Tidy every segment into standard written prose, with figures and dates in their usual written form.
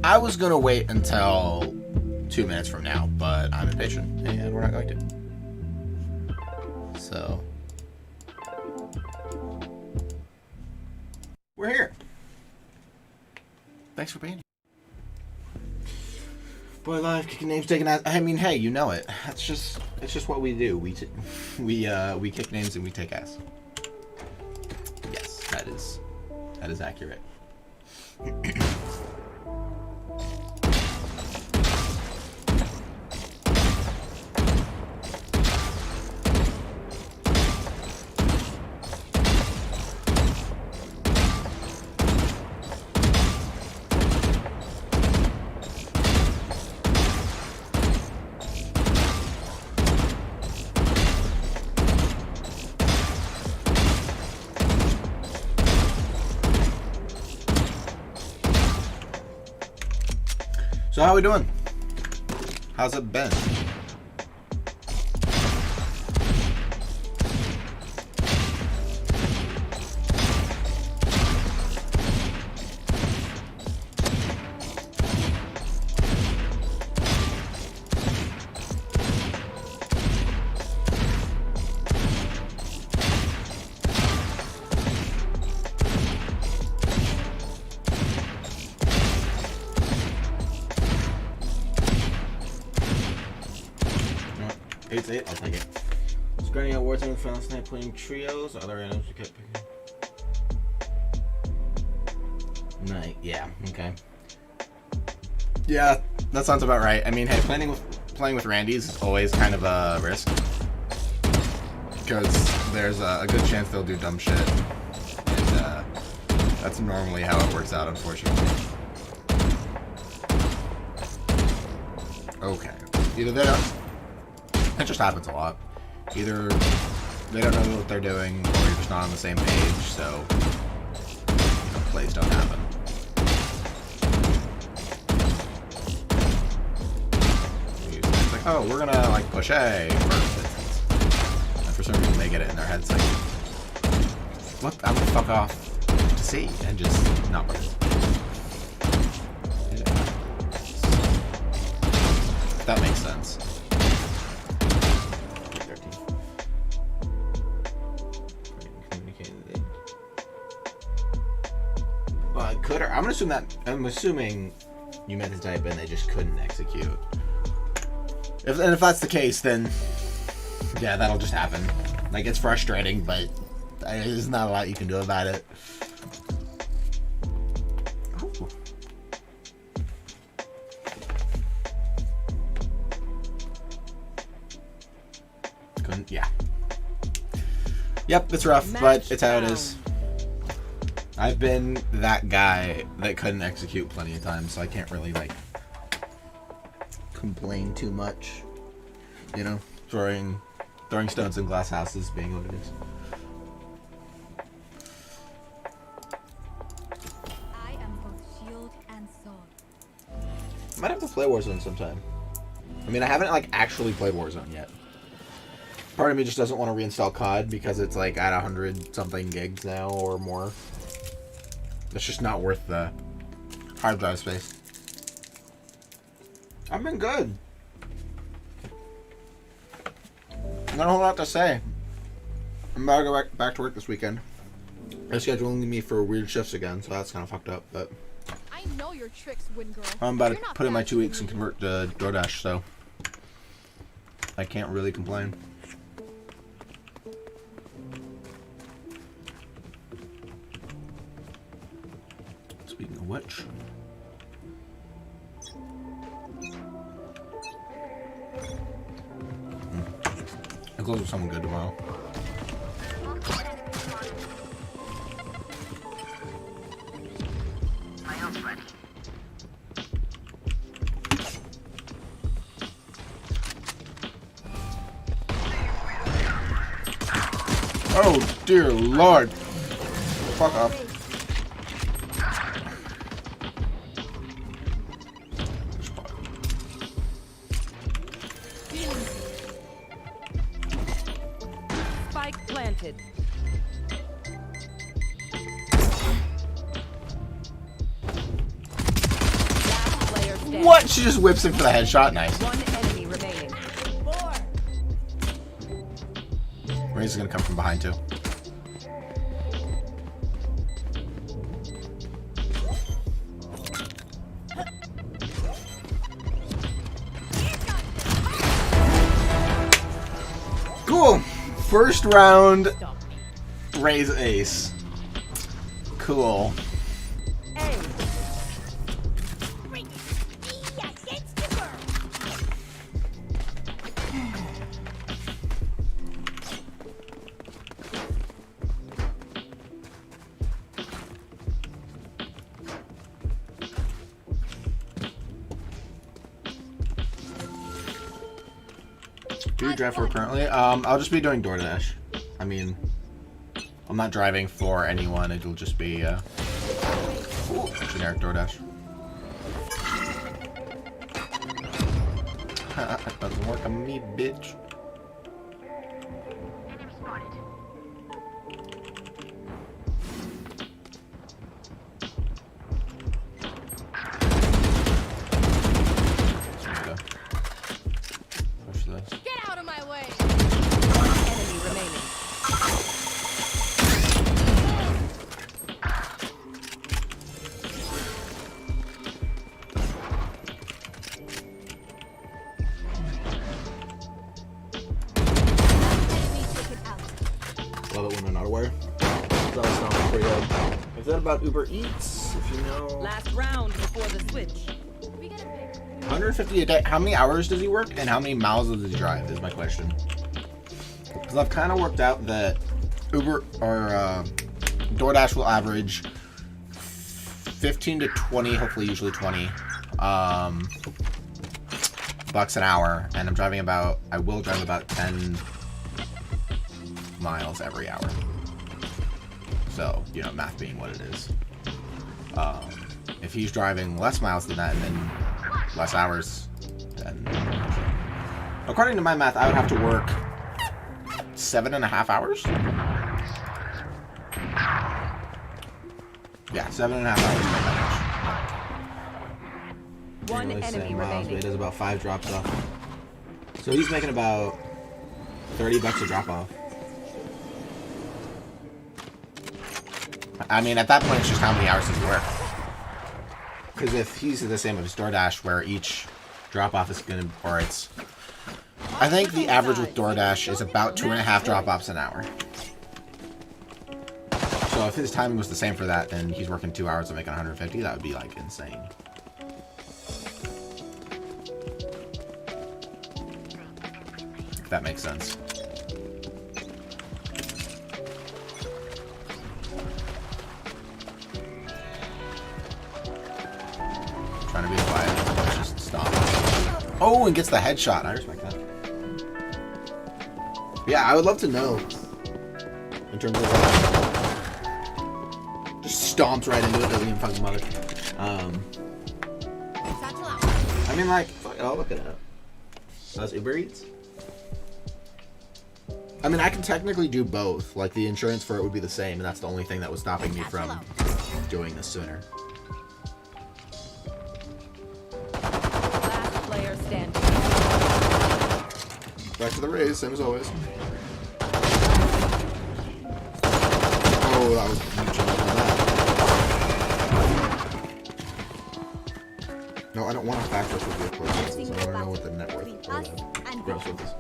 I was gonna wait until 2 minutes from now, but I'm impatient, and we're not going to. So we're here. Thanks for being here. Boy, live kicking names, taking ass. I mean, hey, you know it. It's just what we do. We kick names and we take ass. Yes, that is accurate. So how we doing? How's it been? I'll take it. Screening out Warzone for last night playing trios. Other randoms we kept picking. Night, yeah, okay. Yeah, that sounds about right. I mean, hey, playing with Randy's is always kind of a risk because there's a good chance they'll do dumb shit, and that's normally how it works out, unfortunately. Okay, either they don't. It just happens a lot. Either they don't know what they're doing, or you're just not on the same page, so plays don't happen. It's like, oh, we're gonna like push A first, and for some reason they get it in their heads like, what? I'm gonna fuck off to C and just not work. That makes sense. I'm assuming you meant to type in, they just couldn't execute. If that's the case, then yeah, that'll just happen. Like, it's frustrating, but there's not a lot you can do about it. Ooh. Couldn't, yeah. Yep, it's rough, but it's how it is. I've been that guy that couldn't execute plenty of times, so I can't really, like, complain too much. You know? Throwing stones in glass houses being what it is. I am both shield and sword. I might have to play Warzone sometime. I mean, I haven't, like, actually played Warzone yet. Part of me just doesn't want to reinstall COD because it's, like, at 100-something gigs now or more. It's just not worth the hard drive space. I've been good. Not a whole lot to say. I'm about to go back to work this weekend. They're scheduling me for weird shifts again, so that's kind of fucked up. But I know your tricks, Wind Girl. I'm about to put in my 2 weeks and convert to DoorDash, so I can't really complain. Speaking of which, I'll close with someone good tomorrow. Oh dear Lord! Fuck off. Spike planted. Last What? She just whips him for the headshot. Nice. One enemy remaining. Raze is gonna come from behind too. Cool. First round, Raze ace. Cool. Do you drive for currently? I'll just be doing DoorDash. I mean, I'm not driving for anyone. It'll just be generic DoorDash. That doesn't work on me, bitch. Love it when they're not aware. That was not pretty good. Is that about Uber Eats? If you know. Last round before the switch. 150 a day. How many hours does he work, and how many miles does he drive? Is my question. Because I've kind of worked out that Uber or DoorDash will average 15 to 20, hopefully usually 20, bucks an hour, and I'm driving about. I will drive about 10 miles every hour. So, you know, math being what it is. If he's driving less miles than that and then less hours, then according to my math, I would have to work 7.5 hours. Yeah, 7.5 hours. One really enemy miles, remaining. but he does about 5 drops off. So he's making about 30 bucks a drop off. I mean, at that point, it's just how many hours does he work. Because if he's the same as DoorDash, where each drop-off is going to, or it's... I think the average with DoorDash is about 2.5 drop-offs an hour. So if his timing was the same for that, then he's working 2 hours and making 150, that would be, like, insane. If that makes sense. Trying to be quiet. Just stop. Oh, and gets the headshot. I respect that. Yeah, I would love to know. In terms of just stomps right into it, doesn't even fucking bother. I mean, like, fuck it, I'll look it up. That's Uber Eats. I mean, I can technically do both. Like, the insurance for it would be the same, and that's the only thing that was stopping me from doing this sooner. Back to the Raze, same as always. Oh, that was much on that. No, I don't want to factor with your processes. I want to know what the net worth or the gross worth is.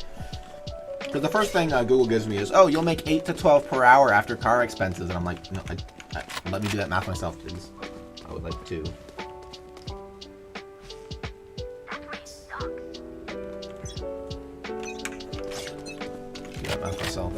Because the first thing Google gives me is, oh, you'll make 8 to 12 per hour after car expenses, and I'm like, no, let me do that math myself, please. I would like to. Myself.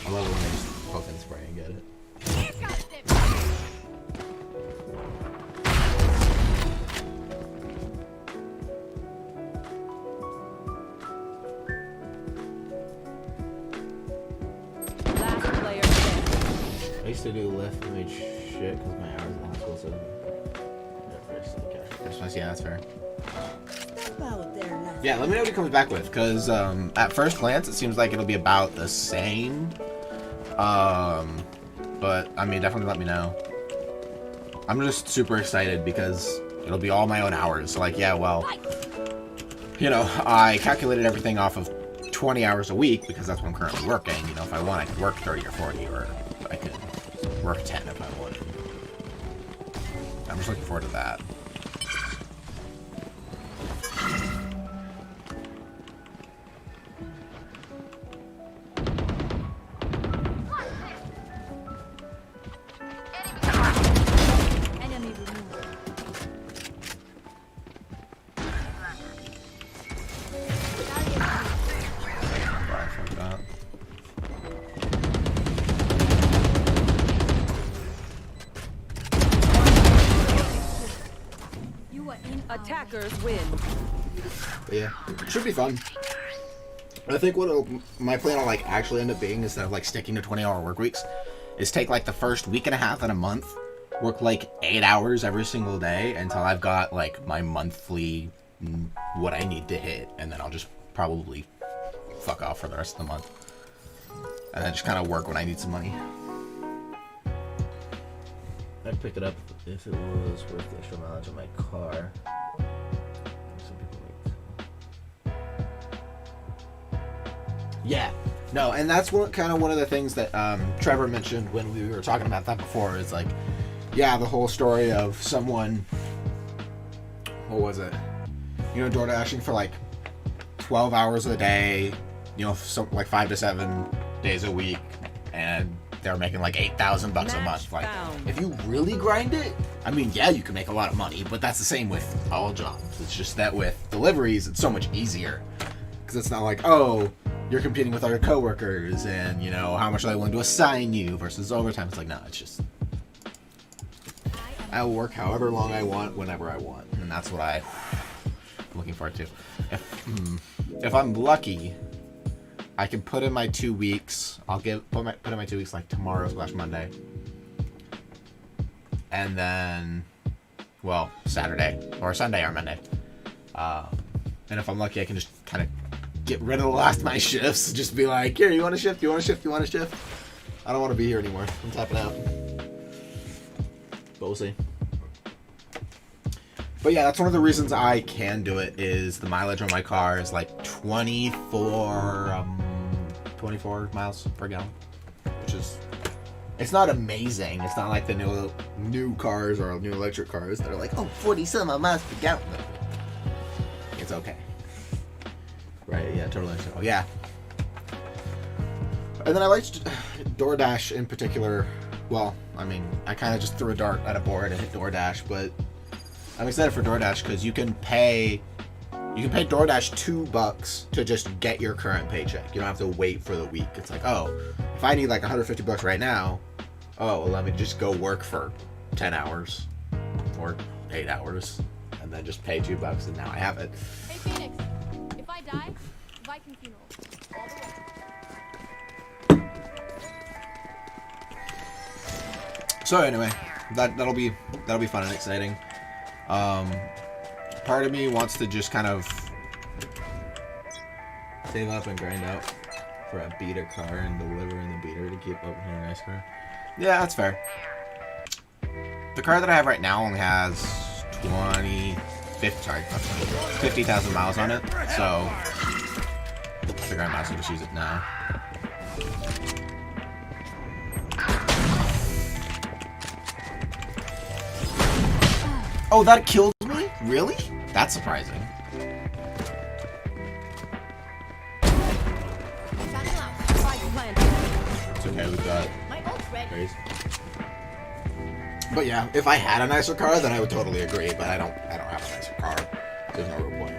I love it when they just poke and spray and get it. I used to do lift and made shit because my hours in high school, so yeah, that's fair. Step out there, Yeah, let me know what he comes back with, because at first glance it seems like it'll be about the same. But I mean, definitely let me know. I'm just super excited because it'll be all my own hours. So like, yeah, well, you know, I calculated everything off of 20 hours a week because that's what I'm currently working. You know, if I want, I could work 30 or 40, or I could work 10 if I wanted. I'm just looking forward to that. Enemy removed. I forgot. You are in our Attackers win. But yeah, it should be fun. I think what my plan will like actually end up being, instead of like sticking to 20-hour work weeks, is take like the first week and a half in a month, work like 8 hours every single day until I've got like my monthly what I need to hit, and then I'll just probably fuck off for the rest of the month, and then just kind of work when I need some money. I'd pick it up if it was worth the extra mileage on my car. Some people might. Yeah. No, and that's kind of one of the things that Trevor mentioned when we were talking about that before, is like, yeah, the whole story of someone, what was it? You know, door dashing for like 12 hours a day, you know, like 5 to 7 days a week, and they're making like $8,000 a Match month. Like, found. if you really grind it, I mean, yeah, you can make a lot of money, but that's the same with all jobs. It's just that with deliveries, it's so much easier, because it's not like, oh, you're competing with other coworkers, and you know how much are they willing to assign you versus overtime. It's like, no, it's just I will work however long I want, whenever I want, and that's what I'm looking forward to. If I'm lucky, I can put in my 2 weeks. I'll put in my 2 weeks like tomorrow/Monday, and then, well, Saturday or Sunday or Monday. And if I'm lucky, I can just kind of get rid of the last of my shifts. Just be like, here, you want a shift? You want a shift? You want a shift? I don't want to be here anymore. I'm tapping out. But we'll see. But yeah, that's one of the reasons I can do it, is the mileage on my car is like 24 miles per gallon, which is, it's not amazing. It's not like the new cars or new electric cars that are like, oh, 40 some miles per gallon. It's okay. Right, yeah, totally. So, yeah. And then I liked DoorDash in particular. Well, I mean, I kind of just threw a dart at a board and hit DoorDash, but I'm excited for DoorDash because you can pay DoorDash $2 to just get your current paycheck. You don't have to wait for the week. It's like, oh, if I need like $150 right now, oh, well, let me just go work for 10 hours or 8 hours and then just pay $2 and now I have it. Hey Phoenix, if I die, Viking funeral. All the way. So anyway, that'll be fun and exciting. Part of me wants to just kind of save up and grind out for a beater car and deliver in the beater to keep opening a nice car. Yeah, that's fair. The car that I have right now only has 50,000 miles on it, so I figure I might as well just use it now. Oh, that killed me? Really? That's surprising. It's okay, we've got berries. But yeah, if I had a nicer car, then I would totally agree. But I don't have a nicer car. There's no real point.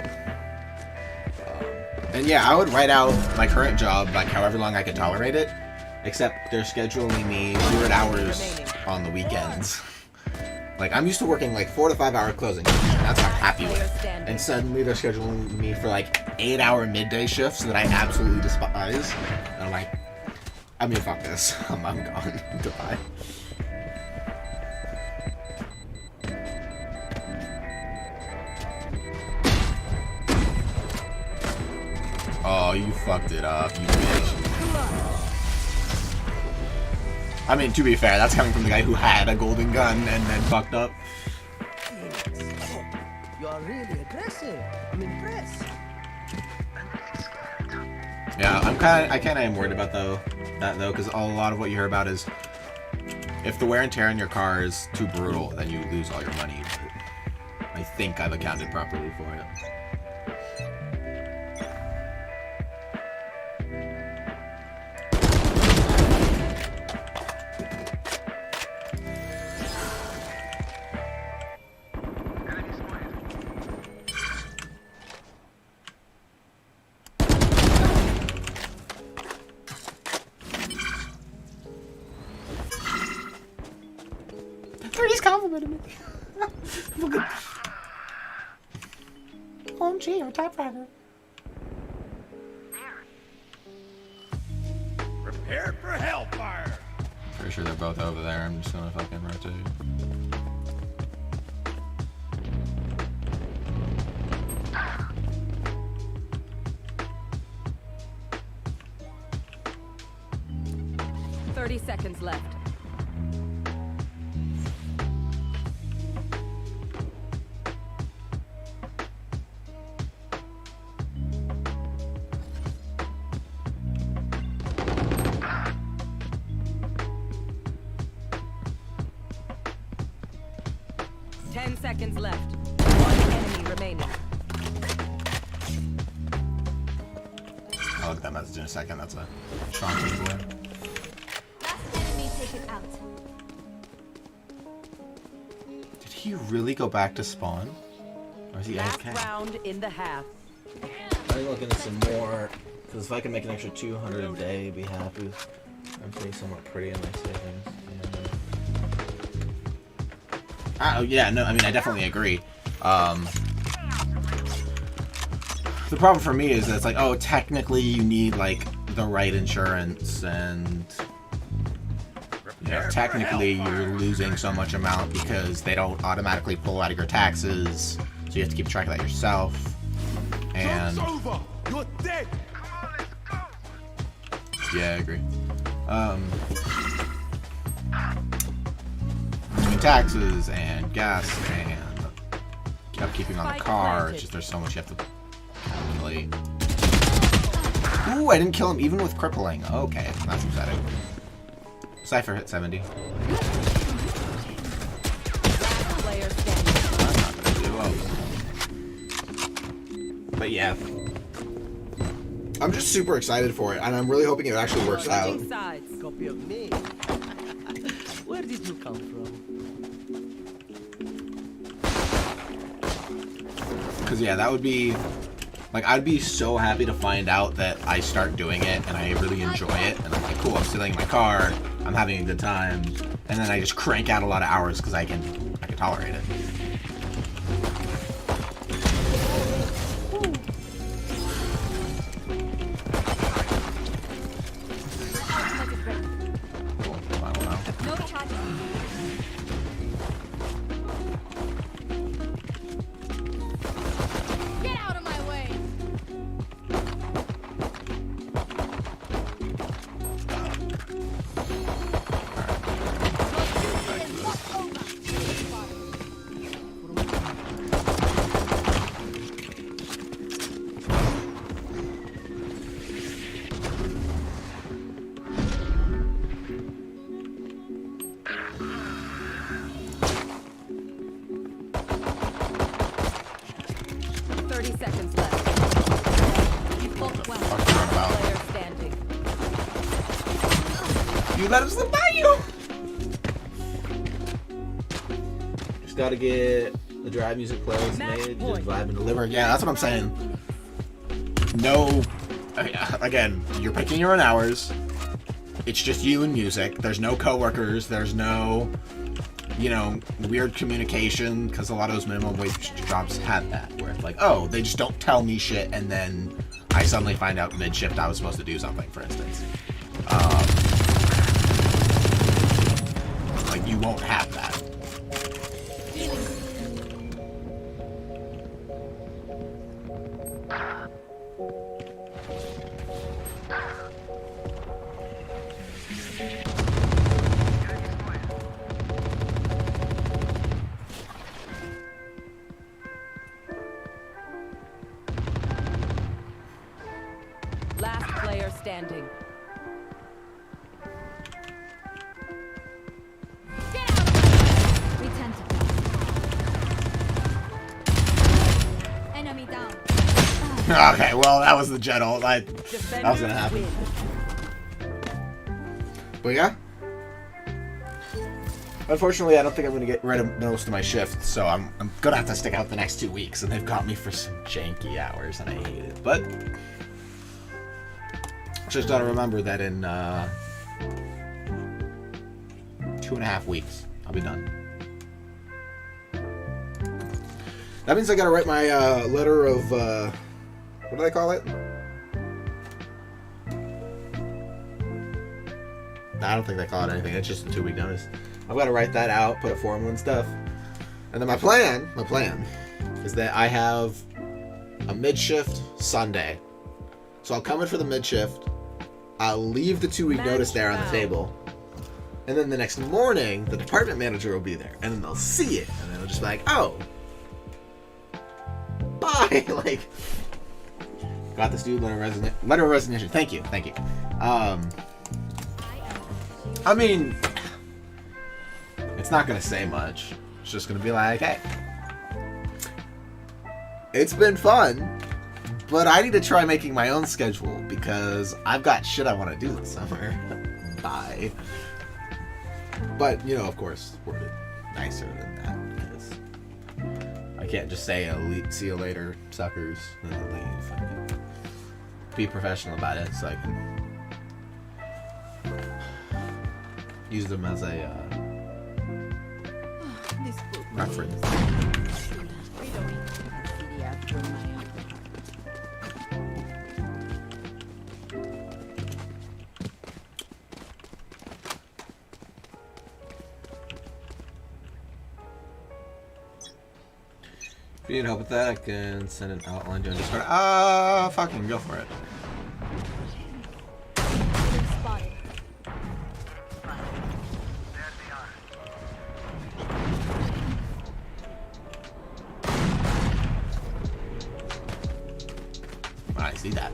And yeah, I would write out my current job like however long I could tolerate it, except they're scheduling me 200 hours on the weekends. Like, I'm used to working like 4 to 5 hour closing. That's what I'm happy with. And suddenly they're scheduling me for like 8-hour midday shifts that I absolutely despise. And I'm like, I mean, fuck this. I'm gone. Goodbye. Oh, you fucked it up, you bitch. I mean, to be fair, that's coming from the guy who had a golden gun and then fucked up. You are really aggressive. I'm impressed. Yeah, I kind of am worried about that though, because a lot of what you hear about is if the wear and tear on your car is too brutal, then you lose all your money. But I think I've accounted properly for it. 30's complimented me. Look at OMG, you're a top fragger. Prepare for hellfire. Pretty sure they're both over there. I'm just gonna fucking rotate. Seconds left. Ten seconds left. One enemy remaining. I'll look at that message in a second. That's a strong takeaway. Take it out. Did he really go back to spawn? Or is he Last AFK? round in the half. I'm looking at some more, because if I can make an extra 200 a day, I'd be happy. I'm feeling somewhat pretty in my savings. Yeah, no, I mean, I definitely agree. The problem for me is that it's like, oh, technically you need, like, the right insurance, and you know, technically you're losing so much amount because they don't automatically pull out of your taxes, so you have to keep track of that yourself. And over. You're dead. yeah, I agree. Between taxes and gas and upkeeping on the car, it's just there's so much you have to calculate. Ooh, I didn't kill him even with crippling. Okay, that's upsetting. Cypher hit 70. Player standing. That's not gonna do well. But yeah. I'm just super excited for it, and I'm really hoping it actually works out. Switching sides. Copy of me. Where did you come from? Because yeah, that would be... Like, I'd be so happy to find out that I start doing it, and I really enjoy it, and I'm like, cool, I'm stealing my car, I'm having a good time, and then I just crank out a lot of hours because I can tolerate it. Cool. I don't know. No charges. Get out of my way. Seconds left. You fought well. Fuck you about. Player standing. You let him slip by you! Just gotta get the drive music plays Match made, just point. vibe and deliver. Delivered. Yeah, that's what I'm saying. No, again, you're picking your own hours. It's just you and music. There's no coworkers. There's no, you know, weird communication, because a lot of those minimum wage jobs have that, where it's like, oh, they just don't tell me shit, and then I suddenly find out mid-shift I was supposed to do something, for instance. Like, you won't have that. standing. Get out! We tend to. Enemy down. Okay, well, that was the jet ult. That was gonna happen. But yeah. Unfortunately, I don't think I'm gonna get rid of most of my shift, so I'm gonna have to stick out the next 2 weeks, and they've got me for some janky hours, and I hate it. But just gotta remember that in 2.5 weeks, I'll be done. That means I gotta write my letter of what do they call it? I don't think they call it anything. It's just a 2-week notice. I've got to write that out, put it formal and stuff. And then my plan is that I have a mid-shift Sunday. So I'll come in for the mid-shift. I'll leave the 2-week notice there on the table. And then the next morning, the department manager will be there. And then they'll see it. And then they'll just be like, oh. Bye. Like, got this dude, letter of resignation. Thank you. I mean, it's not going to say much. It's just going to be like, hey, it's been fun, but I need to try making my own schedule because I've got shit I want to do this summer. Bye. But, you know, of course, worded nicer than that because I can't just say, see you later, suckers, and then leave. I can be professional about it so I can use them as a reference. If you need help with that, I can send an outline to a Discord. Fucking go for it. Spotted. I see that.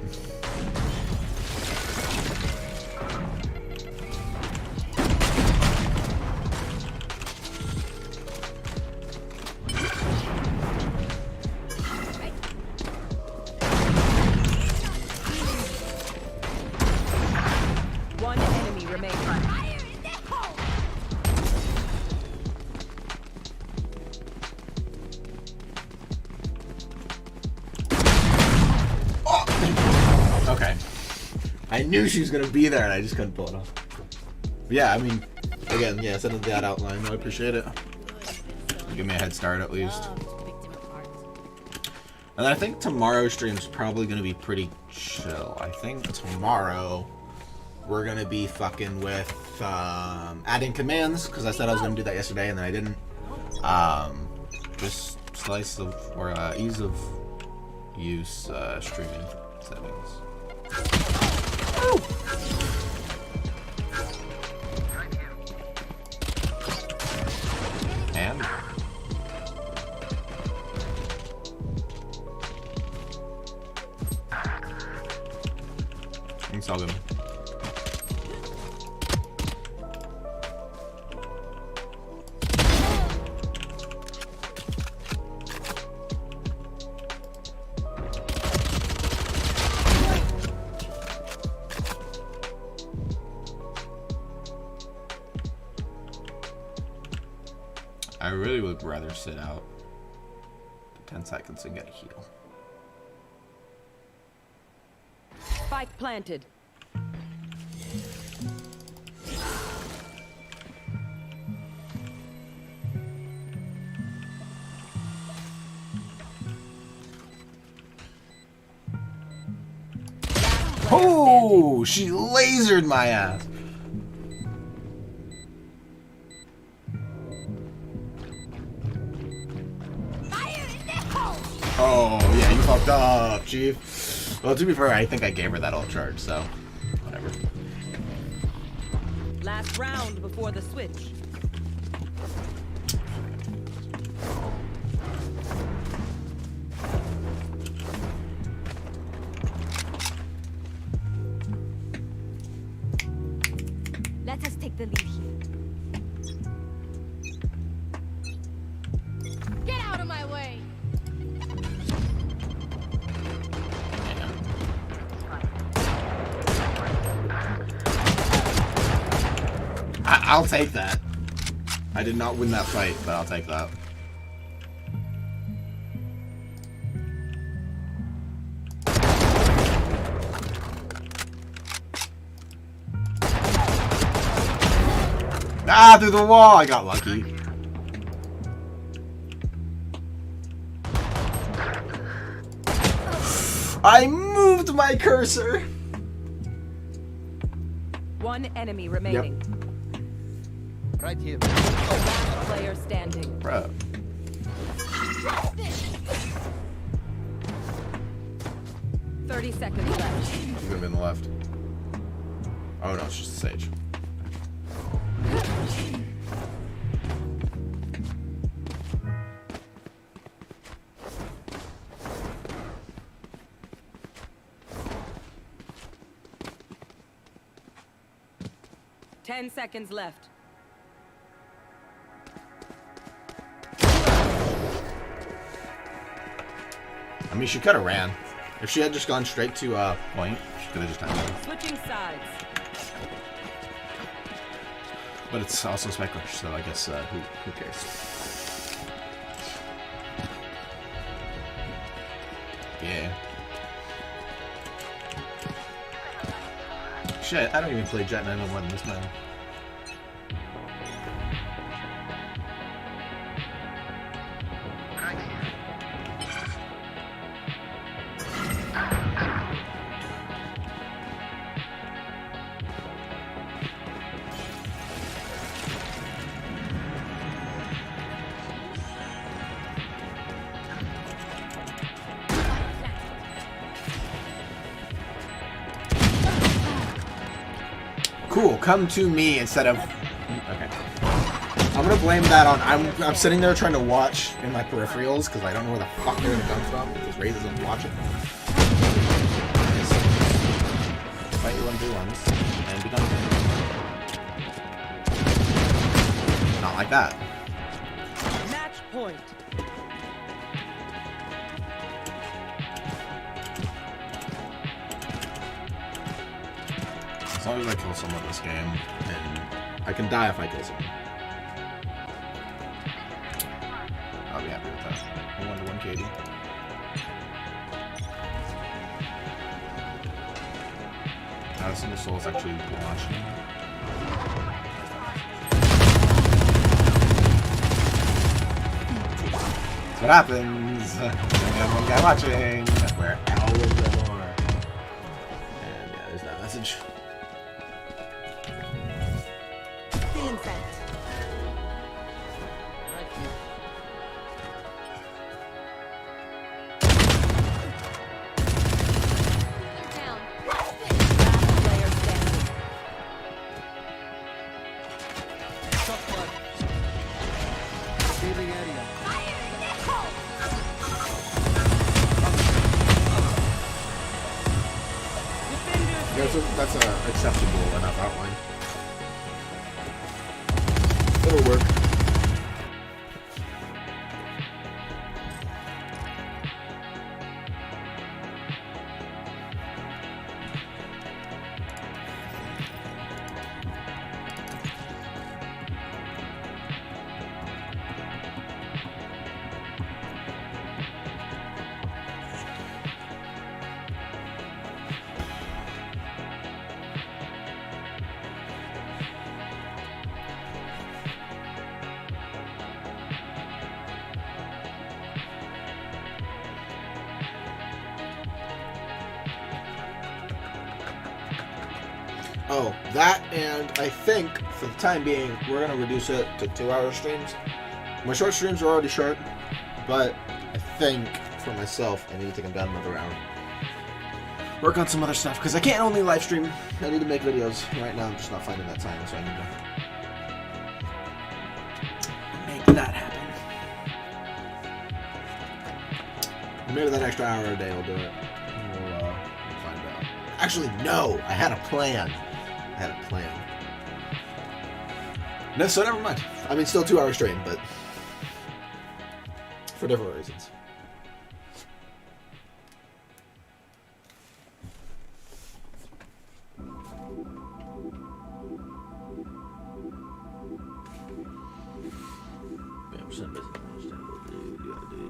One enemy remains. Okay. I knew she was gonna be there and I just couldn't pull it off. But yeah, I mean, again, yeah, send that outline. I appreciate it. Give me a head start at least. And I think tomorrow's stream's probably gonna be pretty chill. I think tomorrow we're gonna be fucking with adding commands because I said I was gonna do that yesterday and then I didn't. Just slice of or ease of use streaming settings. Woo! And it's all good. I really would rather sit out 10 seconds and get a heal. Spike planted. Oh, she lasered my ass. Oh, yeah, you fucked up, Chief. Well, to be fair, I think I gave her that ult charge, so whatever. Last round before the switch. I'll take that. I did not win that fight, but I'll take that. Ah, through the wall! I got lucky. I moved my cursor! One enemy remaining. Right here. Last player standing. Bro. 30 seconds left. He's gonna be in the left. Oh no, it's just a sage. Ten seconds left. I mean, she could have ran. If she had just gone straight to point, she could have just had it. Switching sides. But it's also Spectre, so I guess who cares? Yeah. Shit, I don't even play Jet 901 this man. Cool, come to me instead of... Okay. I'm gonna blame that on... I'm sitting there trying to watch in my peripherals because I don't know where the fuck they're gonna come from because Ray doesn't watch it. Fight your 1v1s and be done with it. Not like that. Match point. As long as I kill someone this game, and I can die if I kill someone. I'll be happy with that. A 1-to-1 KD. Now single soul's actually watching. That's what happens. We have one guy watching. That's where all of them are. And yeah, there's that message. Feeling set. Right here. They're down. Last player standing. Shot one. Clearing area. That's a acceptable enough outline. It'll work. Oh, that, and I think, for the time being, we're going to reduce it to 2-hour streams. My short streams are already short, but I think, for myself, I need to come down another hour. Work on some other stuff, because I can't only live stream. I need to make videos. Right now, I'm just not finding that time, so I need to make that happen. Maybe that extra hour a day will do it. We'll find out. Actually, no! I had a plan. No, so never mind. I mean, still 2 hours straight, but for different reasons.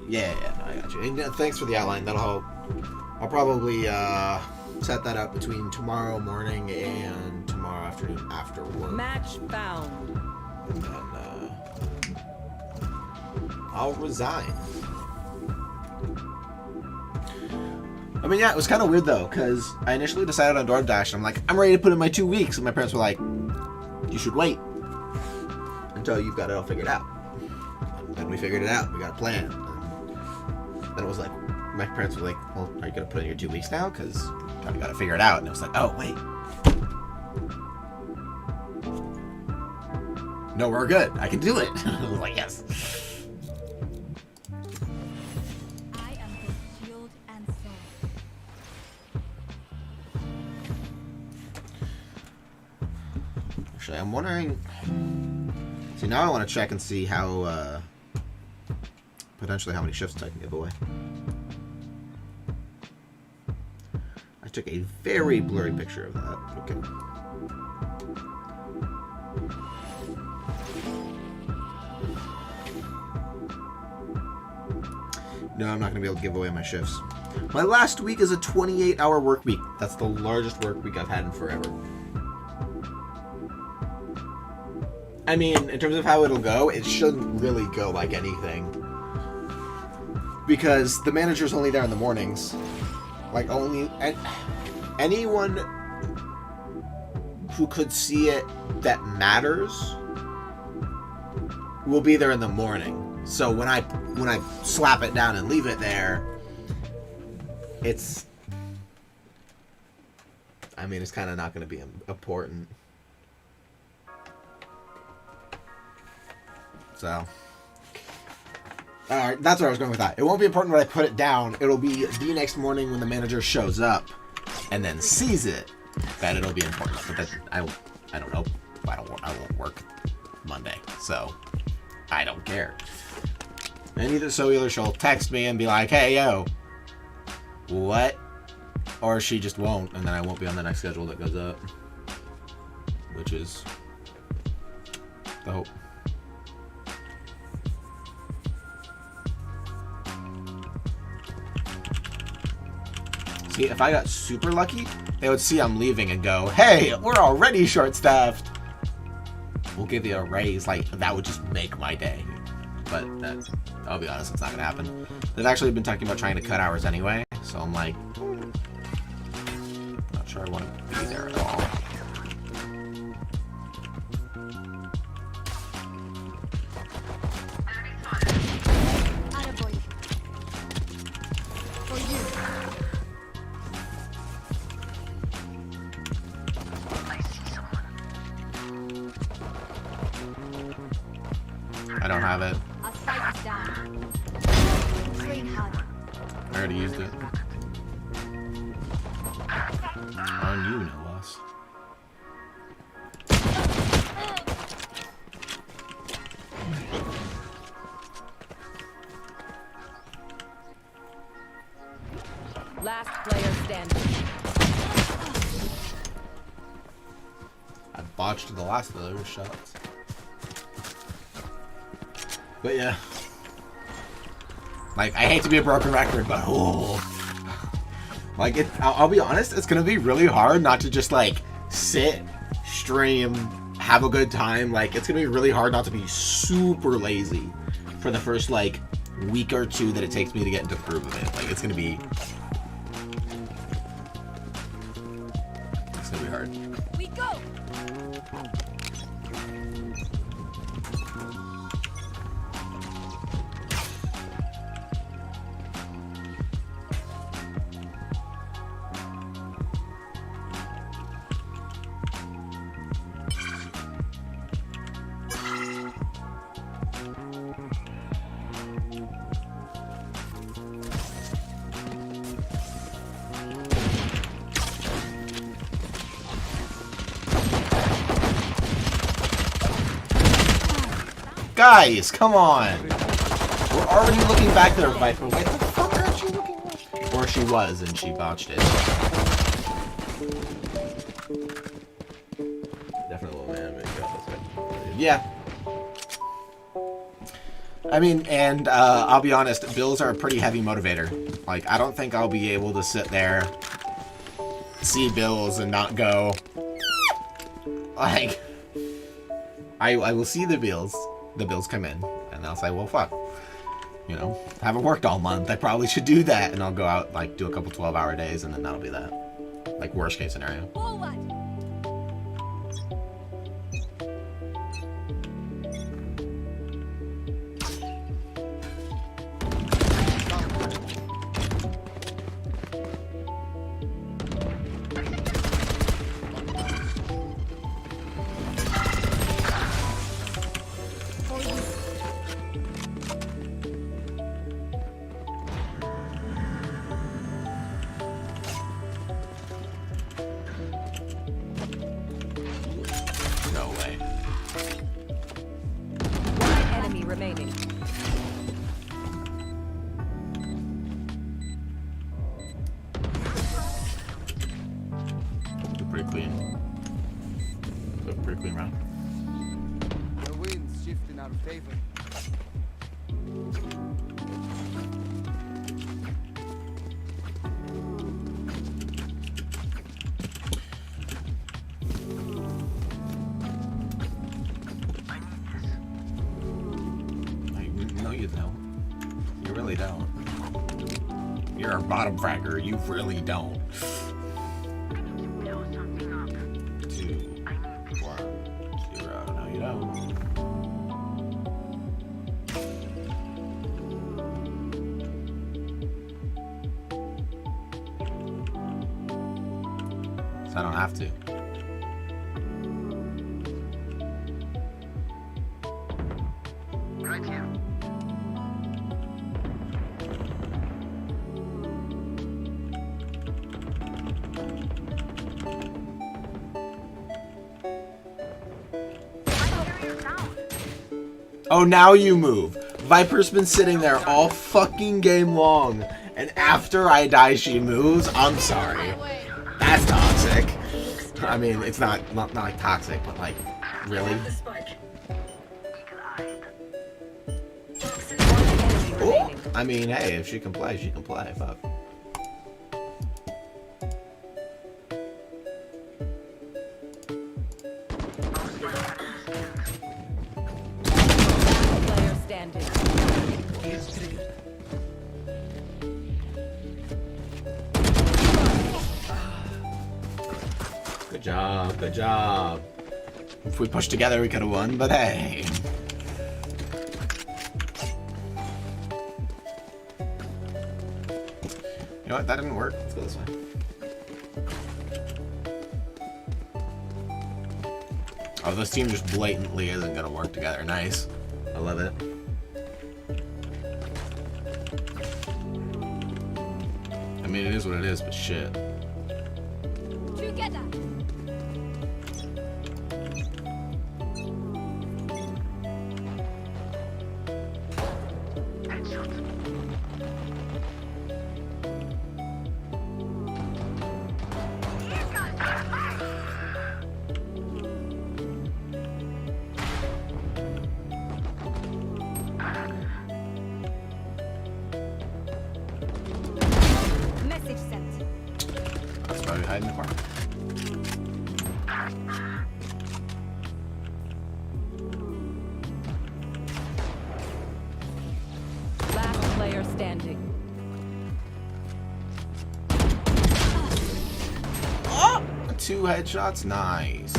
Yeah, no, I got you. And thanks for the outline. That'll help. I'll probably set that up between tomorrow morning and tomorrow afternoon after work. Match found. And then I'll resign. I mean, yeah, it was kind of weird though, because I initially decided on DoorDash, and I'm like, I'm ready to put in my 2 weeks, and my parents were like, you should wait until you've got it all figured out. And then we figured it out. We got a plan. And then it was like, my parents were like, well, are you gonna put in your 2 weeks now? Because you kind of got to figure it out. And it was like, oh wait, no, we're good. I can do it. I was like, yes. I am his shield and sword. Actually, I'm wondering. See, now I want to check and see how potentially how many shifts I can give away. I took a very blurry picture of that. Okay. No, I'm not going to be able to give away my shifts. My last week is a 28-hour work week. That's the largest work week I've had in forever. I mean, in terms of how it'll go, it shouldn't really go like anything. Because the manager's only there in the mornings. Like, anyone who could see it that matters will be there in the morning. So when I slap it down and leave it there, it's kind of not going to be important. So, alright, that's where I was going with that. It won't be important when I put it down. It'll be the next morning when the manager shows up and then sees it that it'll be important. But that, I don't know. I won't work Monday, so I don't care. And either she'll text me and be like, hey, yo, what? Or she just won't, and then I won't be on the next schedule that goes up. Which is the hope. See, if I got super lucky, they would see I'm leaving and go, hey, we're already short-staffed. We'll give you a raise. Like, that would just make my day. But I'll be honest, it's not gonna happen. They've actually been talking about trying to cut hours anyway, so I'm like, not sure I want to be there at all. Attaboy. For you. I don't have it. Our spike is down. Train hard. I already used it. On you, no loss. Last player standing. I botched the last of those shots. But yeah. Like, I hate to be a broken record, but oh. Like, I'll be honest, it's gonna be really hard not to just, like, sit, stream, have a good time. Like, it's gonna be really hard not to be super lazy for the first, like, week or two that it takes me to get into the groove of it. Like, it's gonna be hard. We go. Guys, come on! We're already looking back there, Viper. Why the fuck aren't you looking back? Or she was, and she botched it. Definitely will, man. Yeah. I mean, and I'll be honest, bills are a pretty heavy motivator. Like, I don't think I'll be able to sit there, see bills, and not go, like, I will see the bills come in, and I'll say, well, fuck. You know, haven't worked all month, I probably should do that, and I'll go out, like, do a couple 12-hour days, and then that'll be that. Like, worst case scenario. Forward. No way. One enemy remaining. Pretty clean. Pretty clean round. The wind's shifting out of favor. No, you don't. You really don't. You're a bottom fragger. You really don't. 2, 1, 0. No, you don't. So I don't have to. Right here. Oh, now you move. Viper's been sitting there all fucking game long, and after I die, she moves. I'm sorry. Wait. That's toxic. I mean, it's not like toxic, but like, really? Ooh. I mean, hey, if she can play, she can play. Fuck. Player standing. Good job, good job. If we pushed together, we could have won, but hey. You know what? That didn't work. Let's go this way. Oh, this team just blatantly isn't gonna work together. Nice. I love it. I mean, it is what it is, but shit. Together. Message sent. That's why we hide in the corner. Last player standing. Oh! 2 headshots, nice.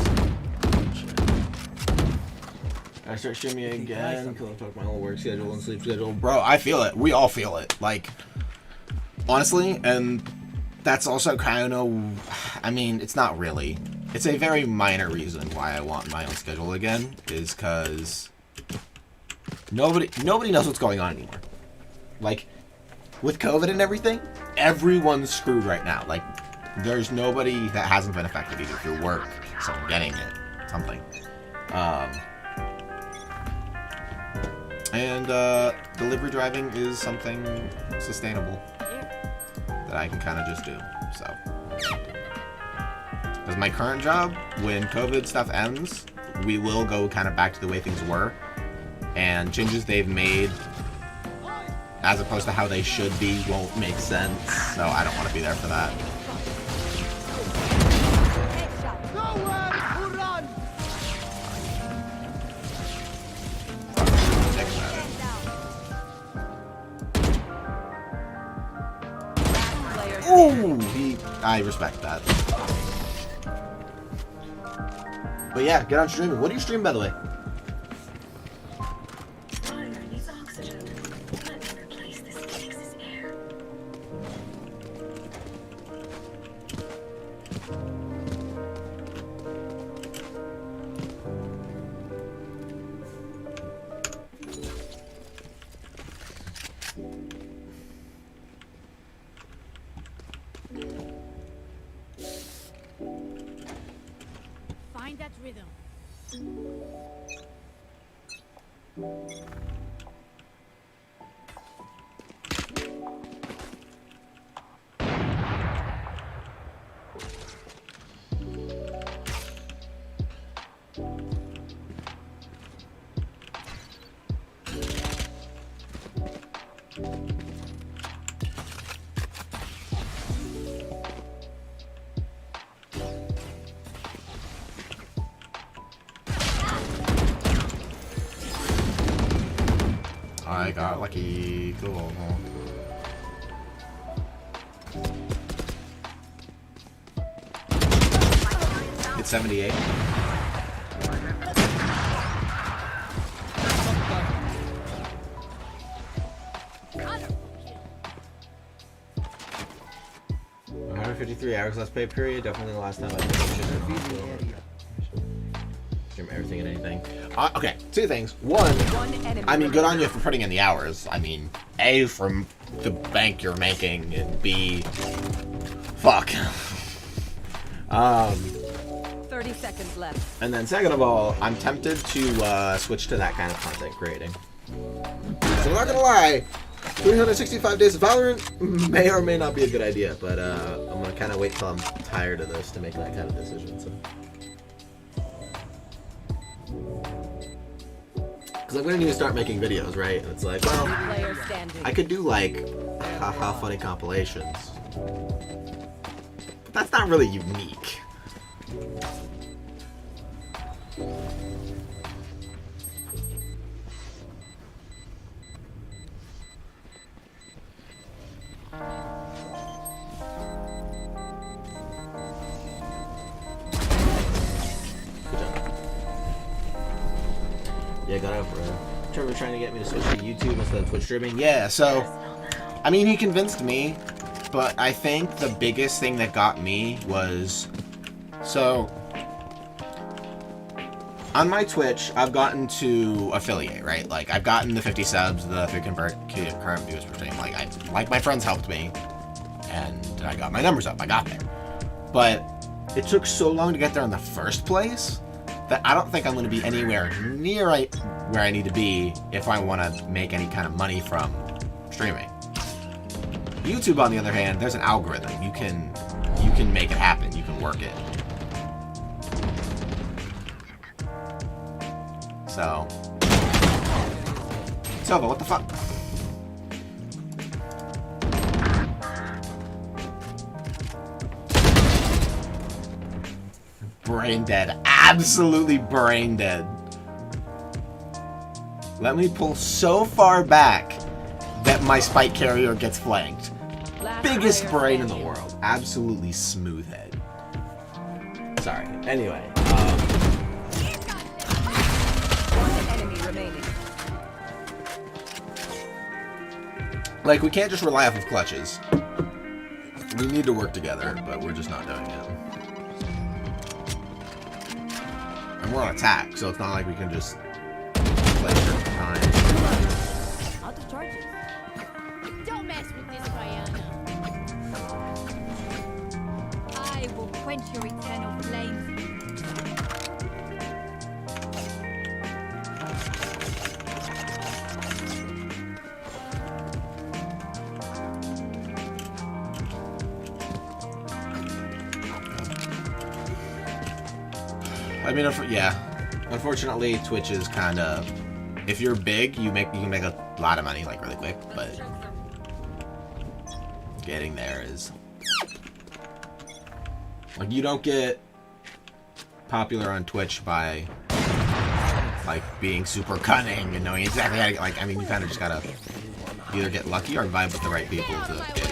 I start shimmying again because I'm talking my whole work schedule and sleep schedule. Bro, I feel it. We all feel it. Like, honestly, and that's also kind of, I mean, it's not really. It's a very minor reason why I want my own schedule again, is because nobody knows what's going on anymore. Like, with COVID and everything, everyone's screwed right now. Like, there's nobody that hasn't been affected either through work, someone getting it, something. And delivery driving is something sustainable that I can kind of just do. So, because my current job, when COVID stuff ends, we will go kind of back to the way things were. and changes they've made as opposed to how they should be won't make sense, so I don't want to be there for that. Nowhere to run! Player Ooh, I respect that. But yeah, get on streaming. What do you stream, by the way? Needs oxygen. Let me replace this Texas air. Find that rhythm. I got lucky. Cool. Hit 78. Wonderful kill. 153 hours last pay period. Definitely the last time I played stream everything and anything. Okay, two things. One, enemy I mean, good on remaining. you for putting in the hours. I mean, A, from the bank you're making, and B, fuck. 30 seconds left. And then second of all, I'm tempted to switch to that kind of content creating. So I'm not gonna lie, 365 days of Valorant may or may not be a good idea, but I'm gonna kind of wait till I'm tired of this to make that kind of decision. So. Because I'm gonna need to start making videos, right? And it's like, well, Player standing. I could do like haha funny compilations, but that's not really unique. Yeah, got out for Trevor trying to get me to switch to YouTube instead of Twitch streaming. Yeah, so I mean, he convinced me, but I think the biggest thing that got me was, so on my Twitch, I've gotten to affiliate, right? Like, I've gotten the 50 subs, the 3 current views per stream. Like my friends helped me, and I got my numbers up. I got there. But it took so long to get there in the first place that I don't think I'm going to be anywhere near where I need to be if I want to make any kind of money from streaming. YouTube, on the other hand, there's an algorithm. You can make it happen. You can work it. So, Silva, what the fuck? Brain dead. Absolutely brain dead. Let me pull so far back that my spike carrier gets flanked. Last Biggest player brain in the standing. world. Absolutely smooth head. Sorry. Anyway. One enemy remaining. Like, we can't just rely off of clutches. We need to work together, but we're just not doing it. And we're on attack, so it's not like we can just play for time. Out of charges. Don't mess with this, Rihanna. I will quench your eternal flames. I mean, yeah. Unfortunately, Twitch is kind of if you're big, you can make a lot of money like really quick, but getting there is like you don't get popular on Twitch by like being super cunning and knowing exactly how to get, like, I mean, you kind of just gotta either get lucky or vibe with the right people to get there.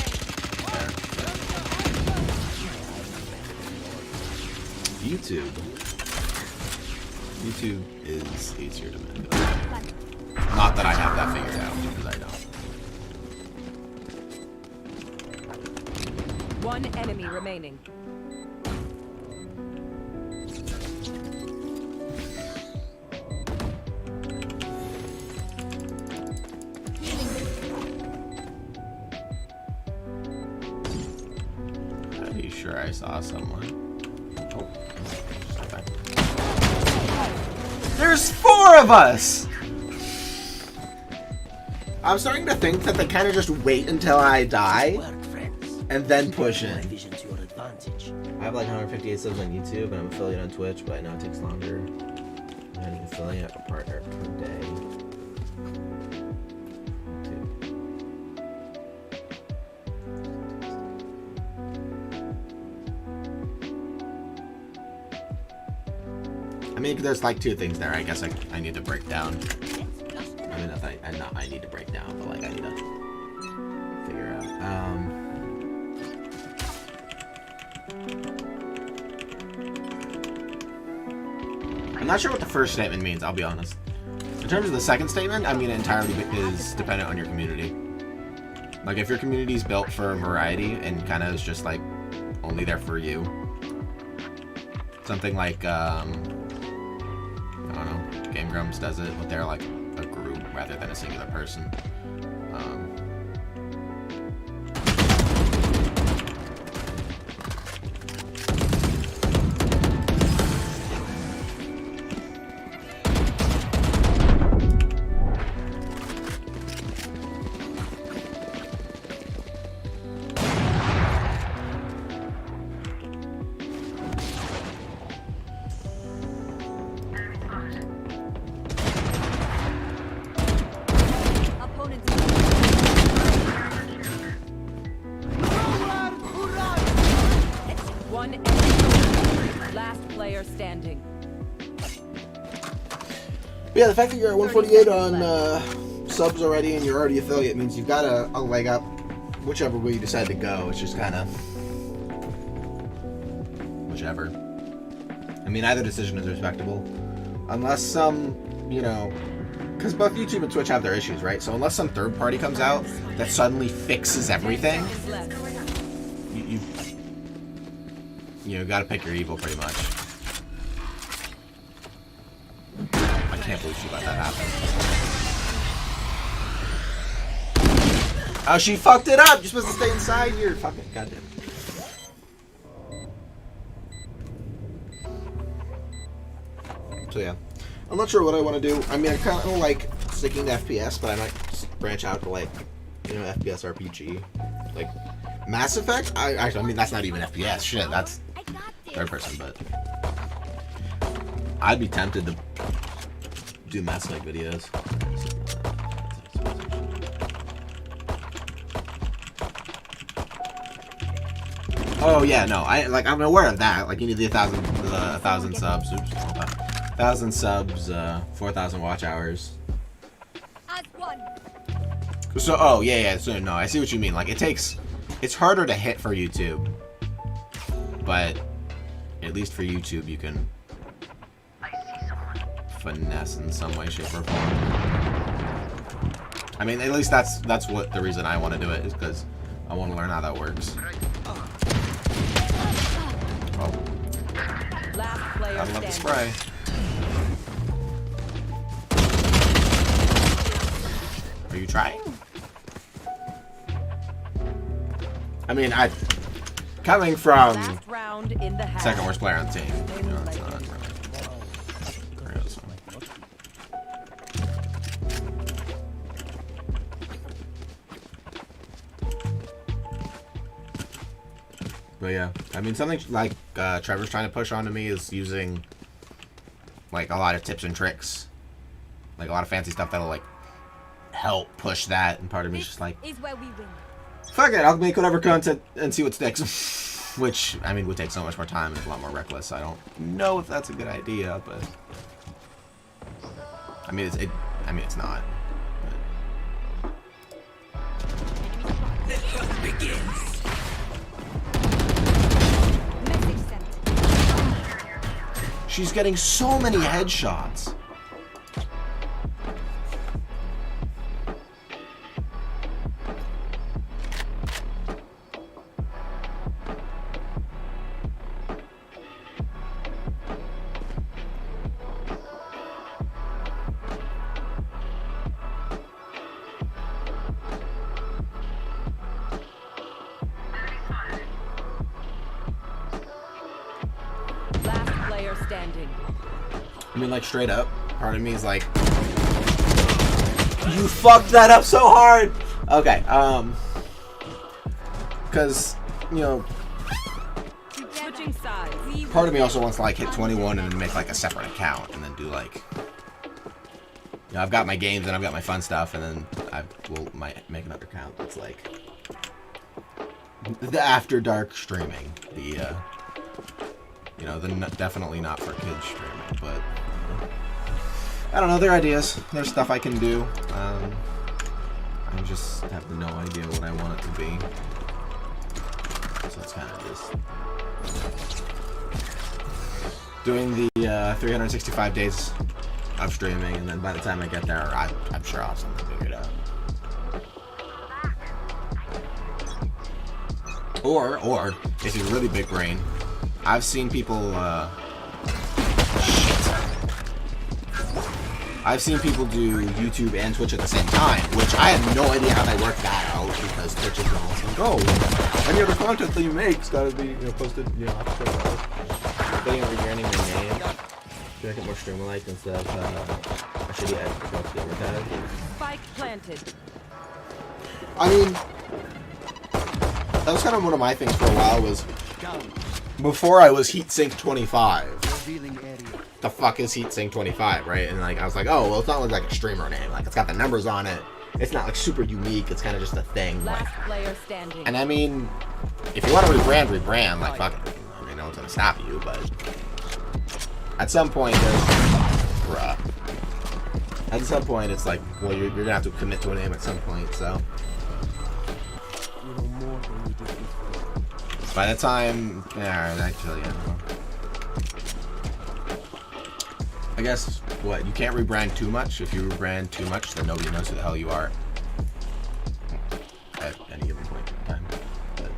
YouTube is easier to manipulate. Not that I have that figured out, because I don't. One enemy remaining. Pretty sure I saw someone. Oh. There's 4 of us! I'm starting to think that they kind of just wait until I die and then push in. My vision to your advantage. I have like 158 subs on YouTube and I'm affiliate on Twitch, but I know it takes longer. I'm an affiliate or partner per day. I mean, there's like 2 things there. I guess I need to break down. I mean, I need to break down, but like I need to figure out. I'm not sure what the first statement means. I'll be honest. In terms of the second statement, I mean, it entirely is dependent on your community. Like, if your community is built for variety and kind of is just like only there for you, something like I don't know, Game Grumps does it, but they're like a group rather than a singular person. One enemy. Last player standing. Yeah, the fact that you're at 148 on subs already and you're already affiliate means you've got a leg up whichever way you decide to go. It's just kind of whichever. I mean, either decision is respectable. Unless some, you know, because both YouTube and Twitch have their issues, right? So unless some third party comes out that suddenly fixes everything, you gotta pick your evil pretty much. I can't believe she let that happen. Oh, she fucked it up! You're supposed to stay inside here. Fuck it, goddamn. So yeah, I'm not sure what I want to do. I mean, I kind of like sticking to FPS, but I might branch out to like, you know, FPS RPG, like Mass Effect. I mean, that's not even FPS. Shit, that's third person, but I'd be tempted to do Mass Effect videos. Oh yeah, no, I'm aware of that. Like, you need the 1,000 subs. Oops, 1,000 subs, 4,000 watch hours. So, oh yeah. So no, I see what you mean. Like, it's harder to hit for YouTube, but at least for YouTube, you can finesse in some way, shape, or form. I mean, at least that's what the reason I want to do it is because I want to learn how that works. Oh, Last player gotta love the standing. spray. Are you trying? I mean, coming from Last round in the half. second worst player on the team, you know, it's not really. But yeah, I mean, something like Trevor's trying to push onto me is using like a lot of tips and tricks like a lot of fancy stuff that'll like help push that, and part of me is just like, Is where we win. fuck it, I'll make whatever content and see what sticks. Which, I mean, would take so much more time and is a lot more reckless. So I don't know if that's a good idea, but I mean, it's not. Message sent. She's getting so many headshots. Last player standing. I mean, like, straight up, part of me is like, you fucked that up so hard. Okay, because, you know, Switching sides. part of me also wants to like hit 21 and then make like a separate account and then do like, you know, I've got my games and I've got my fun stuff, and then I might make another account that's like the after dark streaming, the you know, the definitely not for kids streaming, but I don't know, they're ideas, there's stuff I can do. I just have no idea what I want it to be, so it's kind of just doing the 365 days of streaming, and then by the time I get there, I'm sure I'll have something figured out. Or if you're really big brain, I've seen people I've seen people do YouTube and Twitch at the same time, which I have no idea how they work that out, because Twitch is almost like, oh, any other content that you make's gotta be, you know, posted, you know, after getting rebranding your name to make it more streamer-like instead of a shitty Xbox gamer tag. Spike planted. I mean, that was kind of one of my things for a while, was before I was Heatsink 25. Revealing area. The fuck is Heatsink 25, right? And like I was like, oh, well, it's not like a streamer name. Like, it's got the numbers on it. It's not like super unique. It's kind of just a thing. Last Like, player standing. and I mean, if you want to rebrand, like, fuck it. I mean, no one's gonna stop you, but at some point, at some point, it's like, well, you're gonna have to commit to a name at some point. So You know more than you did before. by the time, yeah, actually, I don't know. I guess, what, you can't rebrand too much? If you rebrand too much, then nobody knows who the hell you are at any given point in time. But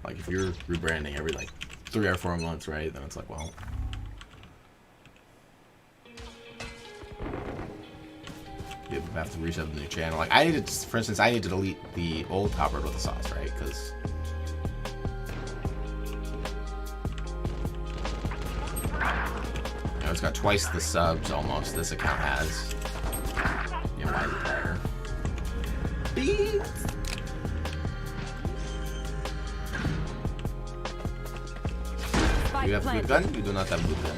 like, if you're rebranding every, like, 3 or 4 months, right, then it's like, well, you have to reset the new channel. Like, I needed, for instance, I need to delete the old Coppered with the Sauce, right? Because you know, it's got twice the subs almost this account has. You know, why is it there? Beats. Spike You have good planted. gun? You do not have good gun.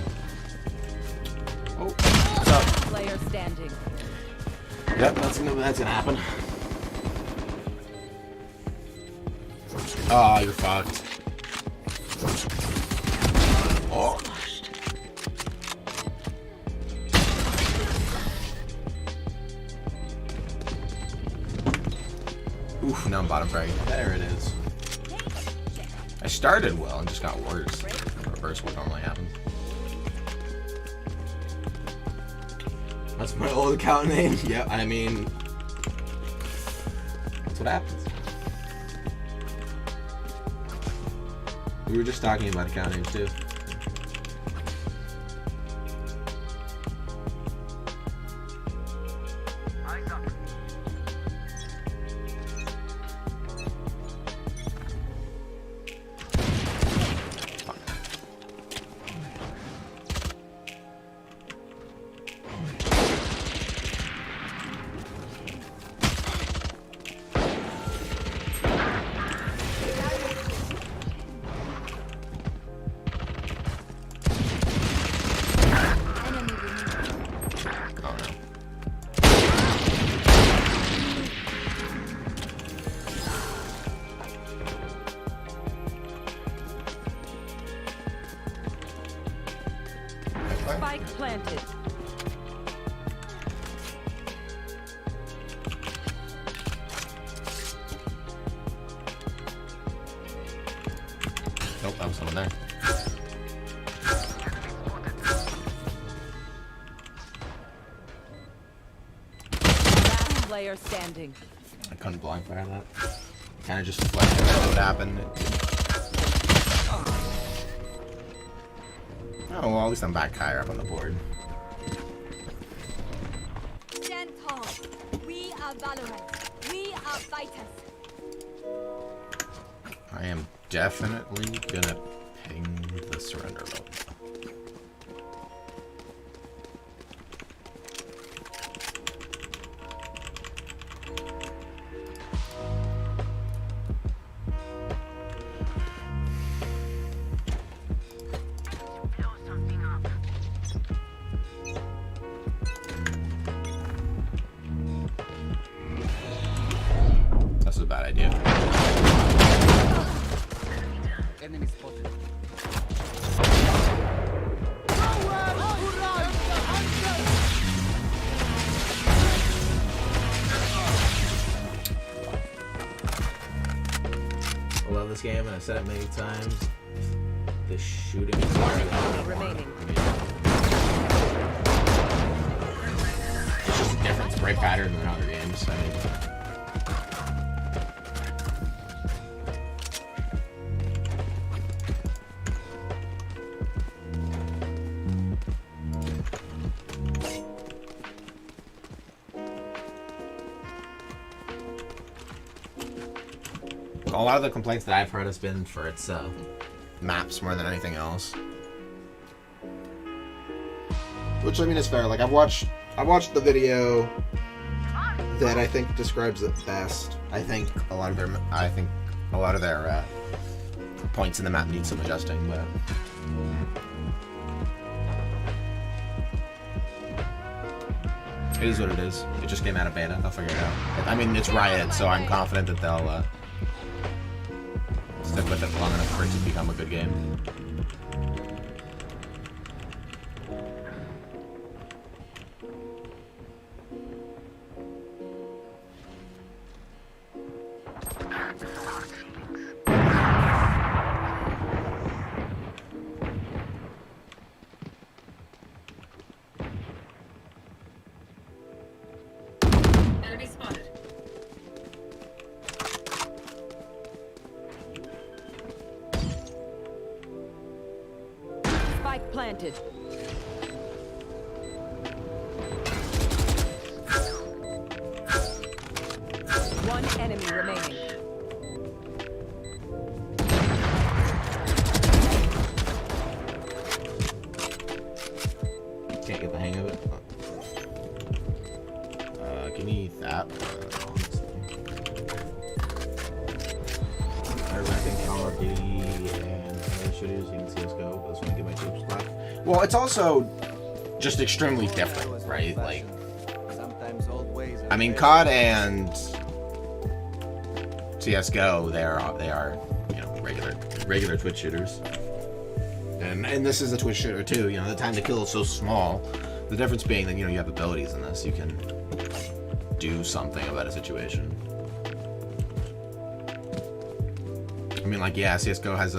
Oh, what's Last up? player standing. Yep, that's gonna happen. Oh, you're fucked. Oh. Oof, now I'm bottom fragging. There it is. I started well and just got worse. Reverse what normally happens. That's my old account name. Yeah, I mean, that's what happens. We were just talking about account names too. Spike planted. Nope, that was someone there. Last player standing. I couldn't blind fire that. Kind of just reflected that what happened. Oh, well, at least I'm back higher up on the board. Stand tall. We are Valorant. We are fighters. I am definitely gonna ping the surrender vote. That's a bad idea. Enemy spotted. I love this game, and I've said it many times. The shooting is better than enemy remaining. It's just a different spray pattern than other games. I mean, a lot of the complaints that I've heard has been for its maps more than anything else. Which I mean is fair. Like I watched the video that I think describes it best. I think a lot of their points in the map need some adjusting, but it is what it is. It just came out of beta. They'll figure it out. I mean, it's Riot, so I'm confident that they'll stick with it long enough for it to become a good game. Enemy spotted. Spike planted. One enemy remaining. Can't get the hang of it. Give me that. I reckon Call of Duty and other shooters, even CSGO, those want to get my troops back. Well, it's also just extremely different, right? Like, Sometimes old ways are I mean, better. COD and CS:GO, they are regular Twitch shooters, and this is a Twitch shooter too. You know, the time to kill is so small. The difference being that you have abilities in this. You can do something about a situation. I mean, like, yeah, CS:GO has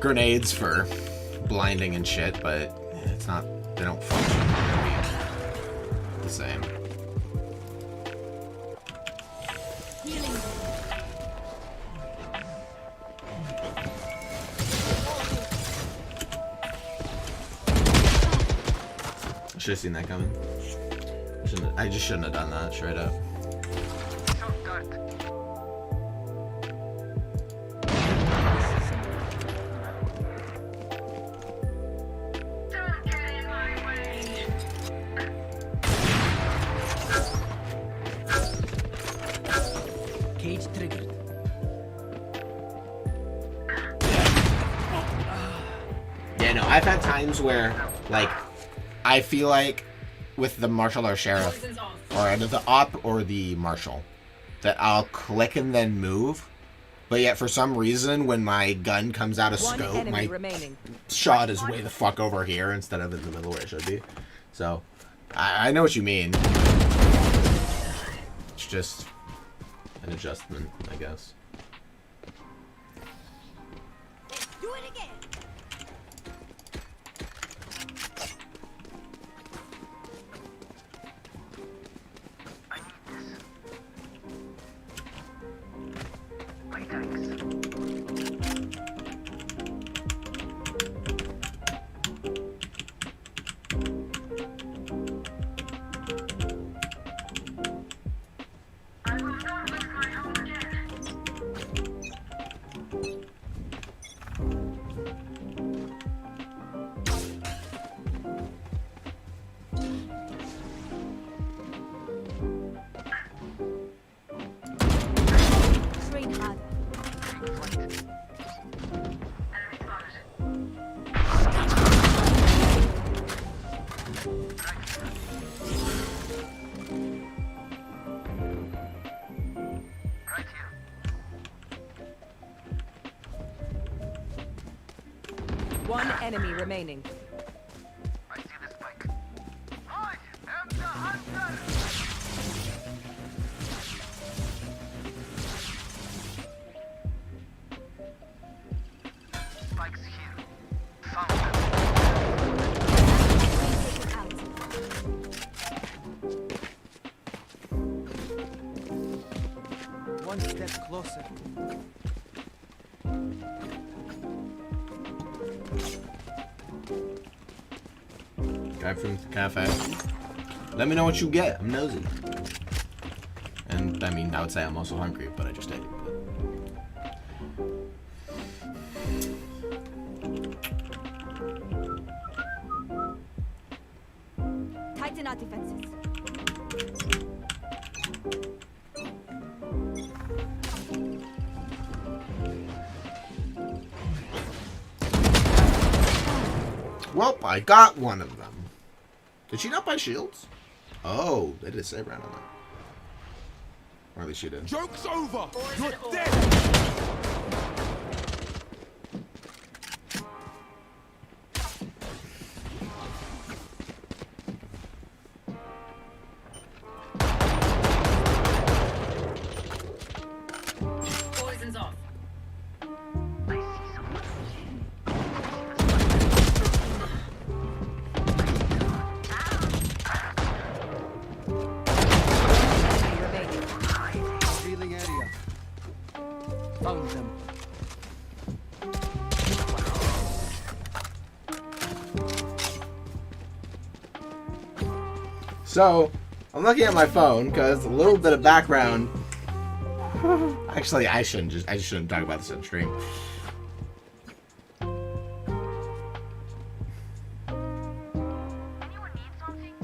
grenades for blinding and shit, but it's not. They don't function the same. Healing. I should have seen that coming. I just shouldn't have done that straight up. Don't get in my way. Cage triggered. Yeah, no, I've had times where, like, I feel like with the marshal or sheriff, Poison's off. or either the op or the marshal, that I'll click and then move, But yet, for some reason, when my gun comes out of One scope, enemy my remaining. shot is way the fuck over here instead of in the middle where it should be. So, I know what you mean. It's just an adjustment, I guess. Do it again. Train hard. One enemy remaining. One step closer. Guy from the cafe. Let me know what you get. I'm nosy. And, I mean, I would say I'm also hungry, but I just ate. Tighten our defenses. Well, I got one of them. Did she not buy shields? Oh, they did save round on that. Or at least she did. Joke's over! You're dead! Poison's off. Enemy remaining. Revealing area. Found them. So, I'm looking at my phone because a little bit of background. Actually, I just shouldn't talk about this on stream. Anyone need something?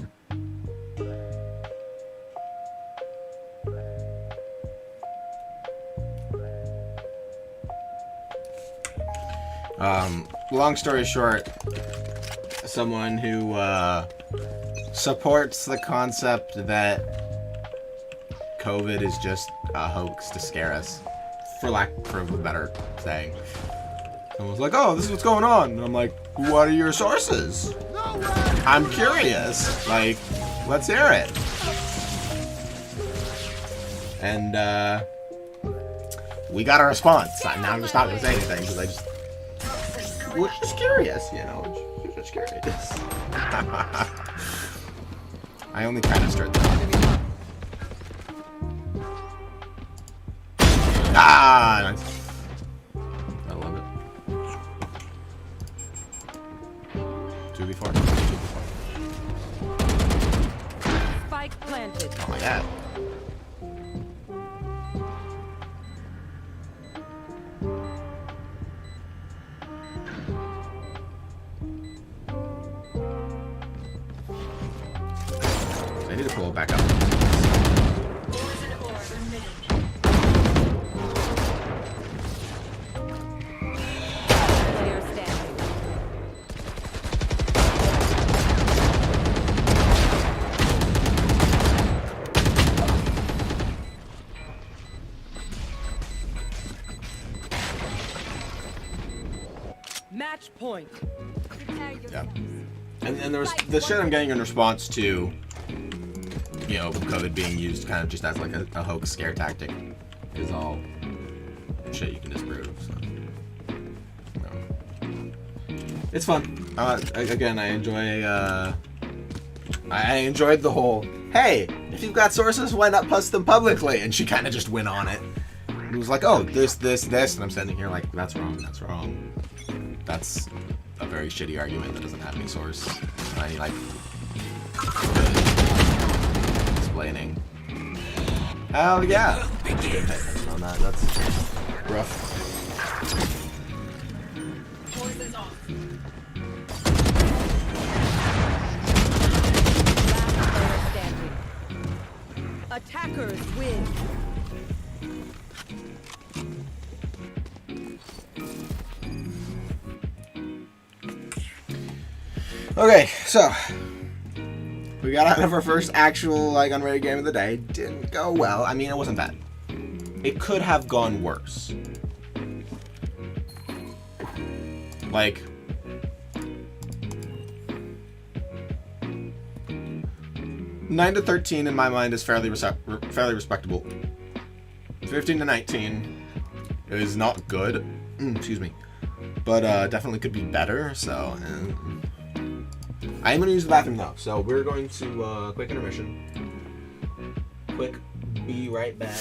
Long story short, someone who supports the concept that COVID is just a hoax to scare us, for lack of a better saying. Someone's like, "Oh, this is what's going on," and I'm like, "What are your sources? I'm curious. Like, let's hear it." And we got a response. Now I'm just not gonna say anything because I just. We're just curious, you know. We're just curious. I only kind of stirred that. Ah! Nice. I love it. 2v4. 2v4. Spike planted. Oh my god. I need to pull it back up. Poison orb emitted. Player standing. Match point. Prepare yourselves. And there was the shit I'm getting in response to, you know, COVID being used kind of just as like a hoax scare tactic is all shit you can disprove. So. It's fun. Again, I enjoyed the whole, hey, if you've got sources, why not post them publicly? And she kind of just went on it. It was like, oh, this, and I'm standing here like, that's wrong. That's a very shitty argument that doesn't have any source. Any, like, good explaining. Hell yeah. I didn't pay attention on that. That's rough. Forces off. Last player standing. Attackers win. Okay, so we got out of our first actual like unrated game of the day. Didn't go well. I mean, it wasn't bad. It could have gone worse. Like, nine to 13 in my mind is fairly respectable. 15 to 19 is not good. Excuse me, but definitely could be better. So. I am going to use the bathroom now, so we're going to quick intermission. Be right back.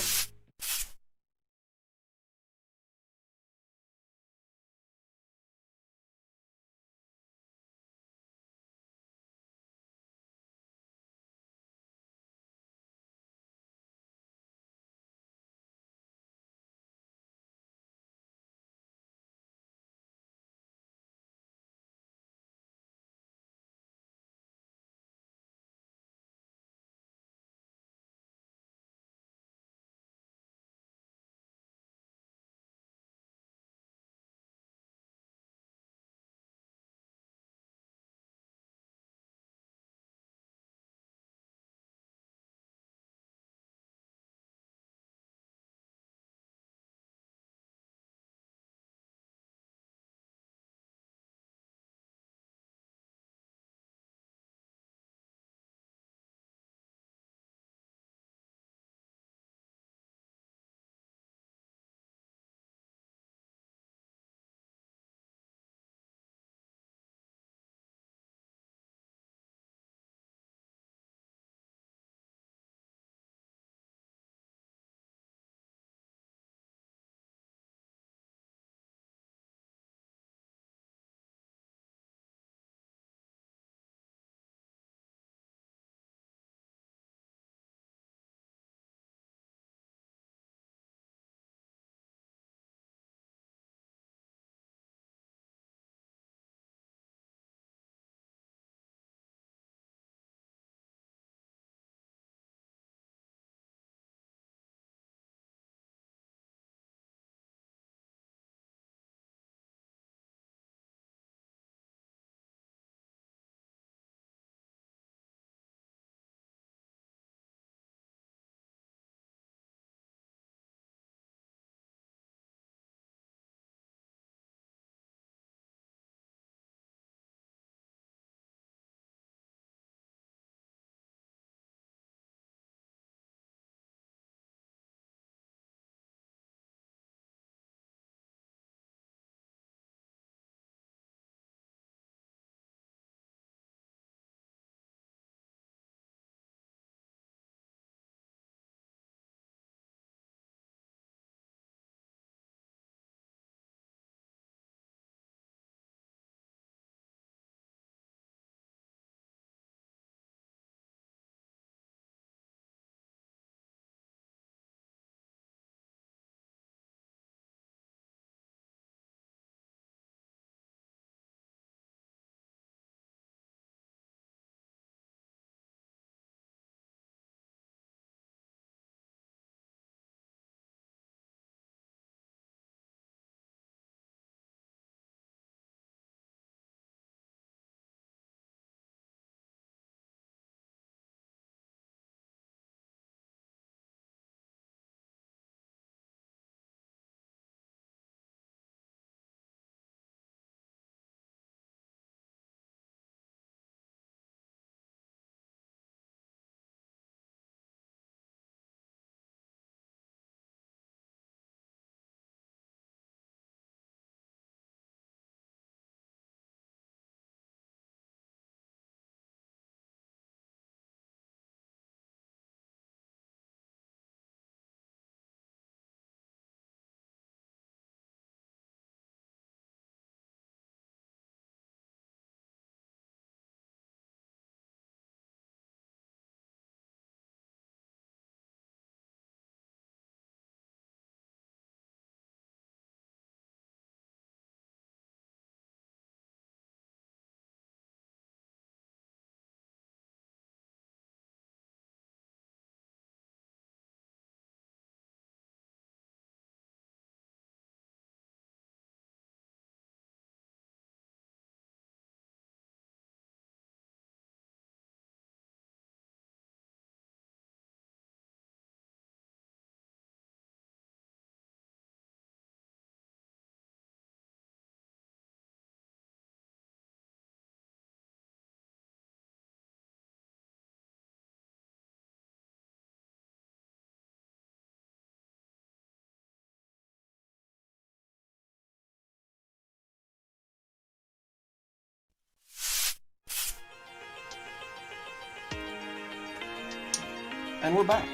And we're back.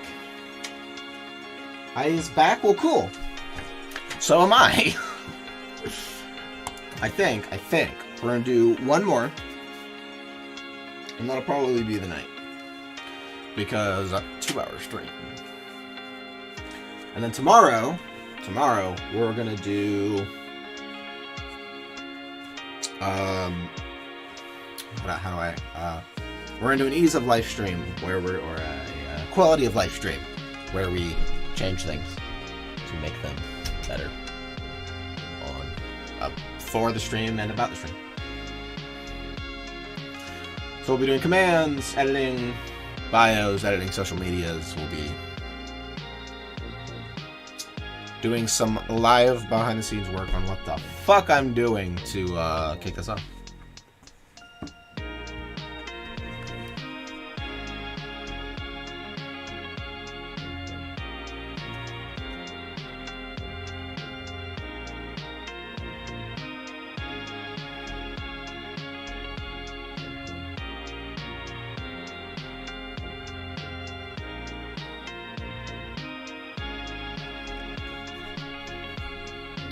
I is back? Well, cool. So am I. I think. We're gonna do one more. And that'll probably be the night. Because 2 hours straight. And then tomorrow, we're gonna do we're gonna do an ease of life stream where or a quality of life stream where we change things to make them better on for the stream and about the stream. So we'll be doing commands, editing bios, editing social medias. We'll be doing some live behind the scenes work on what the fuck I'm doing to kick this off.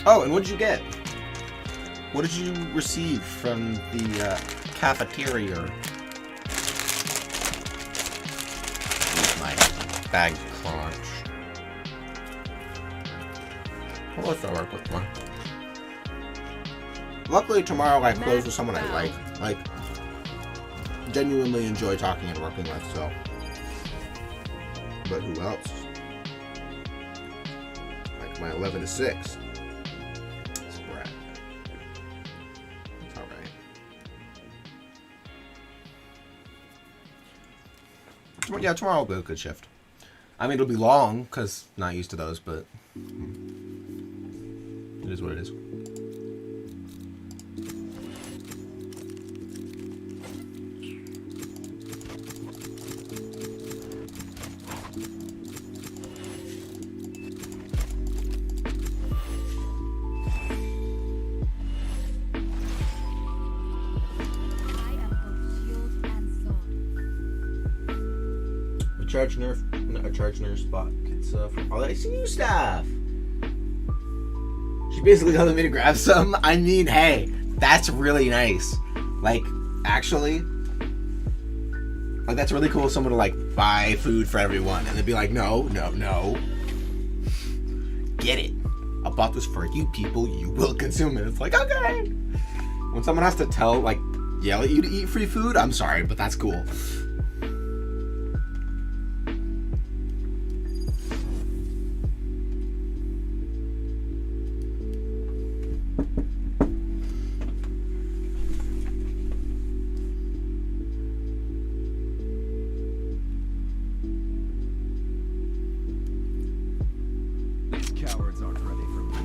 Oh, and what did you get? What did you receive from the cafeteria? My bag crunch. Well, let's work with one. Luckily, tomorrow I close with someone I like, genuinely enjoy talking and working with. So, but who else? Like my 11 to 6. Yeah, tomorrow will be a good shift. I mean, it'll be long, because not used to those, but it is what it is. Charge nurse bot kits for all that ICU staff. She basically told me to grab some. I mean, hey, that's really nice. Like, actually, like that's really cool. Someone to like buy food for everyone, and they'd be like, no, get it. I bought this for you people. You will consume it. It's like, okay. When someone has to yell at you to eat free food, I'm sorry, but that's cool. Cowards aren't ready for me.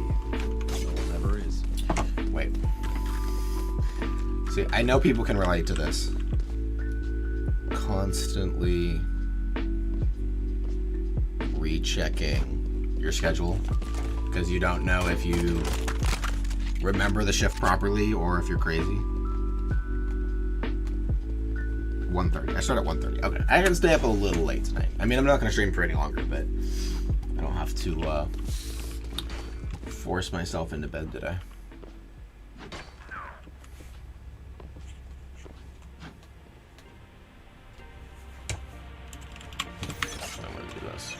No one ever is. Wait. See, I know people can relate to this. Constantly rechecking your schedule because you don't know if you remember the shift properly or if you're crazy. 1:30. I start at 1:30. Okay. I can stay up a little late tonight. I mean, I'm not going to stream for any longer, but I don't have to force myself into bed today. So I'm gonna do this.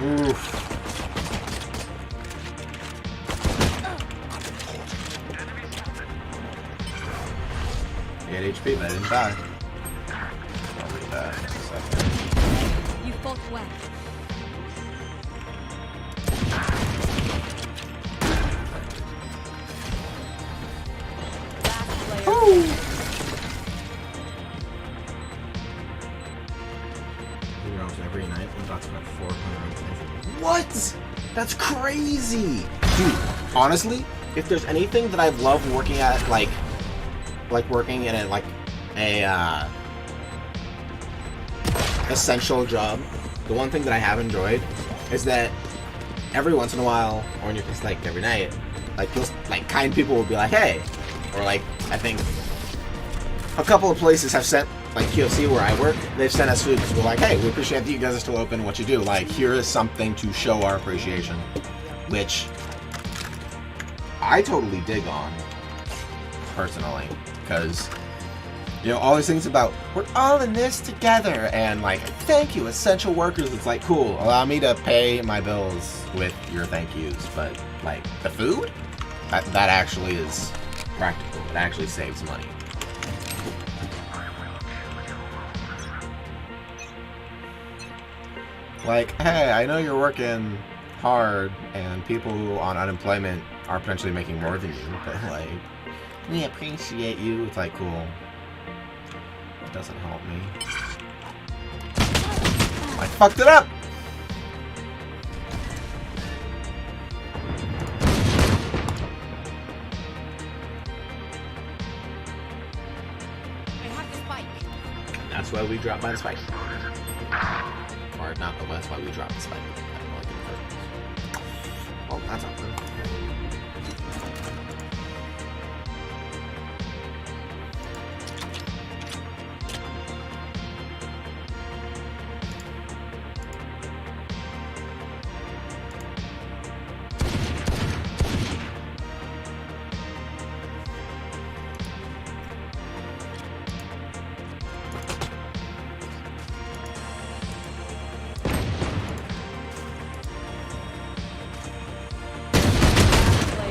Oof. I had HP, but I didn't die. I'll read that in a second. You fought well. Last player. Every night, we got to spend 400 on What? That's crazy! Dude, honestly, if there's anything that I've loved working at, like working in a essential job, the one thing that I have enjoyed is that every once in a while, or when you're just like every night, like you'll, like kind people will be like, hey, or like I think a couple of places have sent, like QFC where I work, they've sent us food because we're like, hey, we appreciate that you guys are still open, what you do. Like, here is something to show our appreciation, which I totally dig on, personally, because, you know, all these things about, we're all in this together, and like, thank you, essential workers, it's like, cool, allow me to pay my bills with your thank yous, but, like, the food? That actually is practical. It actually saves money. Like, hey, I know you're working hard, and people on unemployment are potentially making more than you, but like, we appreciate you. It's like, cool. It doesn't help me. I fucked it up! I have the spike. That's why we dropped by the spike. Or not, but that's why we dropped the spike. I don't know, like, well, that's not good.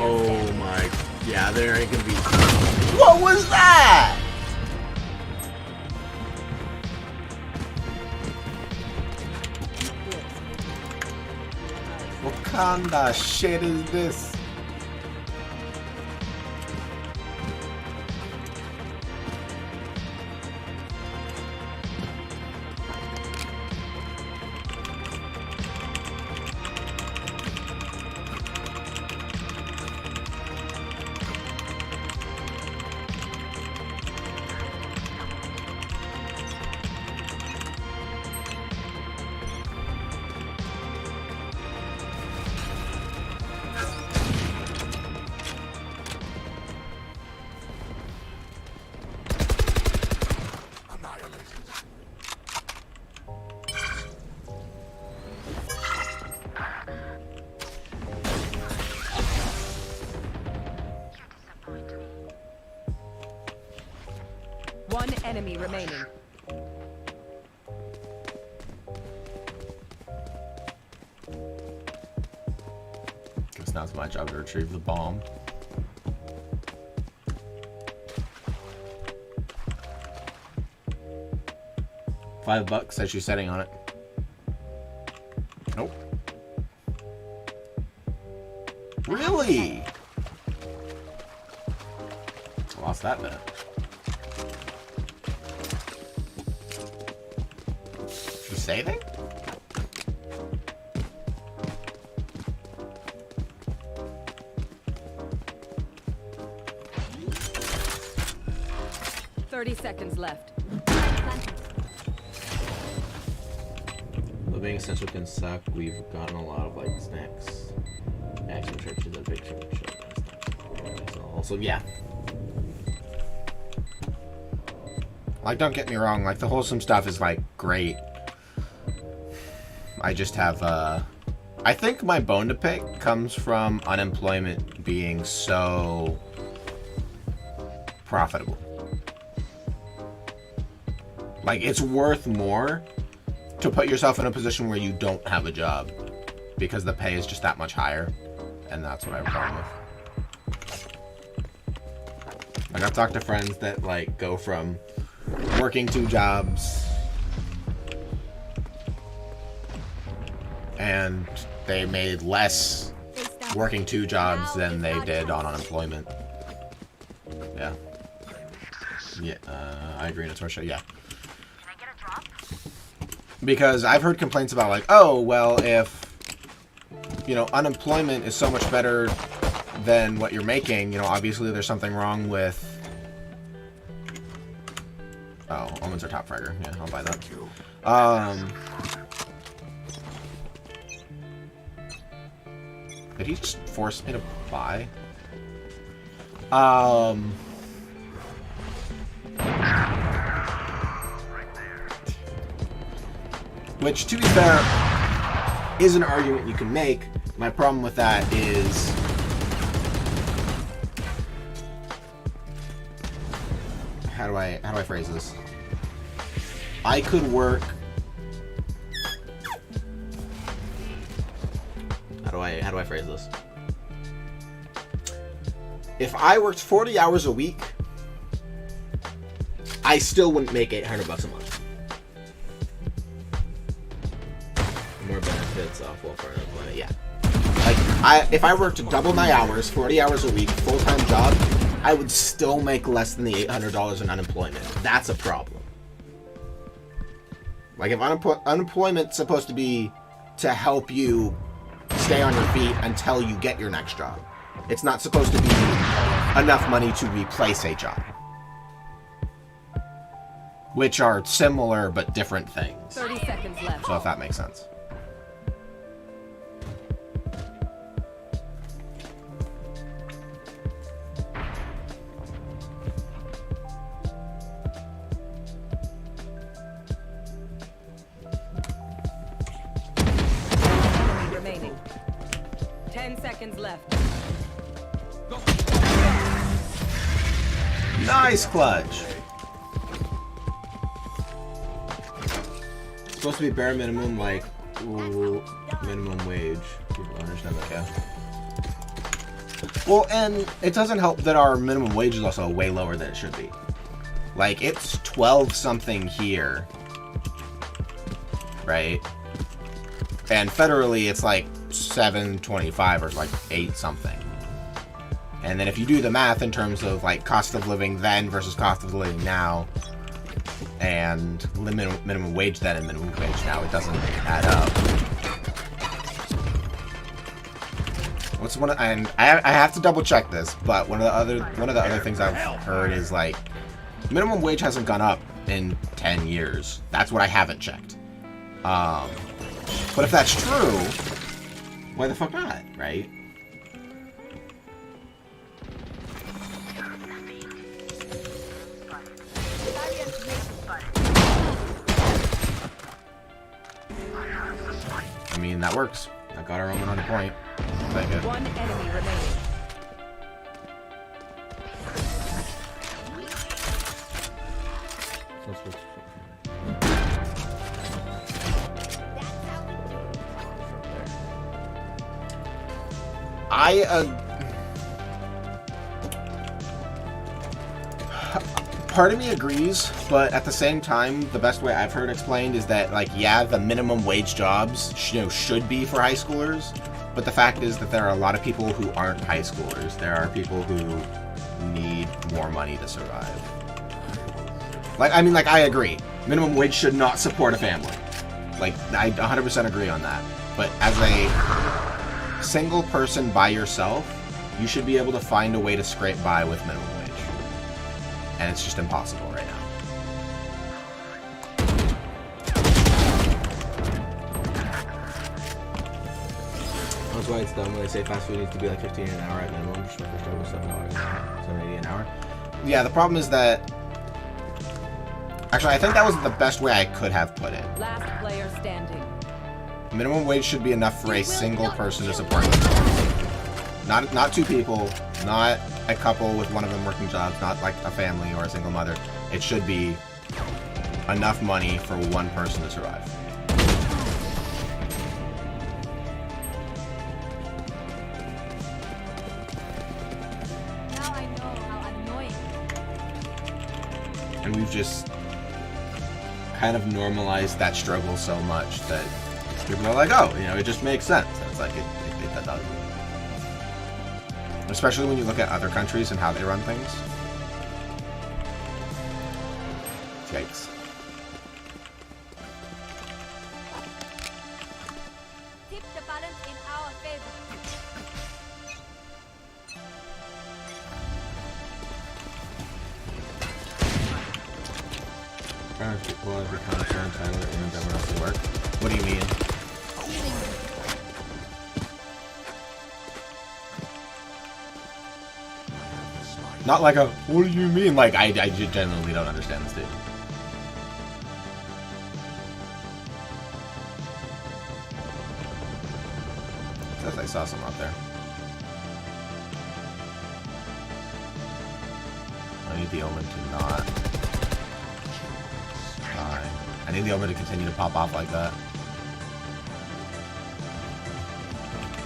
Oh my, yeah, there ain't gonna be. What was that? What kind of shit is this? One enemy remaining. Guess now it's my job to retrieve the bomb. $5 that she's setting on it. Nope. Really? I lost that bet. She's saving? Seconds left. Though being essential can suck, we've gotten a lot of like snacks. Action churches and big church. Also, yeah. Like, don't get me wrong, like the wholesome stuff is like great. I just have I think my bone to pick comes from unemployment being so profitable. Like, it's worth more to put yourself in a position where you don't have a job because the pay is just that much higher, and that's what I have a problem with. Like, I've talked to friends that like go from working 2 jobs and they made less working 2 jobs than they did on unemployment. Yeah. Yeah, I agree, Natasha, yeah. Because I've heard complaints about like, oh, well, if you know, unemployment is so much better than what you're making, you know, obviously there's something wrong with... Oh, almonds are top fragger. Yeah, I'll buy that. Did he just force me to buy? Which, to be fair, is an argument you can make. My problem with that is... How do I phrase this? I could work... How do I phrase this? If I worked 40 hours a week, I still wouldn't make $800 a month. More benefits off welfare and employment, yeah. Like, if I worked double my hours, 40 hours a week, full-time job, I would still make less than the $800 in unemployment. That's a problem. Like, if unemployment's supposed to be to help you stay on your feet until you get your next job. It's not supposed to be enough money to replace a job. Which are similar but different things. 30 seconds left. So if that makes sense. Remaining. 10 seconds left. Nice clutch. It's supposed to be bare minimum, like minimum wage. People don't understand that, yeah. Well, and it doesn't help that our minimum wage is also way lower than it should be. Like, it's 12 something here, right? And federally, it's like 7.25 or like 8 something. And then if you do the math in terms of like cost of living then versus cost of living now, and minimum wage then and minimum wage now, it doesn't add up. What's one of, and I have to double check this, but one of the other things I've heard is like minimum wage hasn't gone up in 10 years. That's what I haven't checked. But if that's true, why the fuck not, right? I mean, that works. I got our own on the point. Thank you. One enemy remaining. Part of me agrees, but at the same time, the best way I've heard explained is that, like, yeah, the minimum wage jobs, should be for high schoolers, but the fact is that there are a lot of people who aren't high schoolers. There are people who need more money to survive. Like, I mean, like, I agree. Minimum wage should not support a family. Like, I 100% agree on that. But as a single person by yourself, you should be able to find a way to scrape by with minimum wage. And it's just impossible right now. That's why it's dumb when they say fast food needs to be like $15 an hour at minimum. Just my first job was $7, $7.80 an hour. Yeah, the problem is that... Actually, I think that was the best way I could have put it. Last player standing. Minimum wage should be enough for a single person to support themselves. Not two people, not a couple with one of them working jobs, not like a family or a single mother. It should be enough money for one person to survive. Now I know how annoying. And we've just kind of normalized that struggle so much that people are like, oh, it just makes sense. And it's like, it doesn't. Especially when you look at other countries and how they run things. Yikes. Tip the balance in our favor. Trying to pull out the content title and everyone else to work. What do you mean? Not like a, what do you mean? Like, I genuinely don't understand the statement. Says I saw some out there. I need the omen to not die. I need the omen to continue to pop off like that.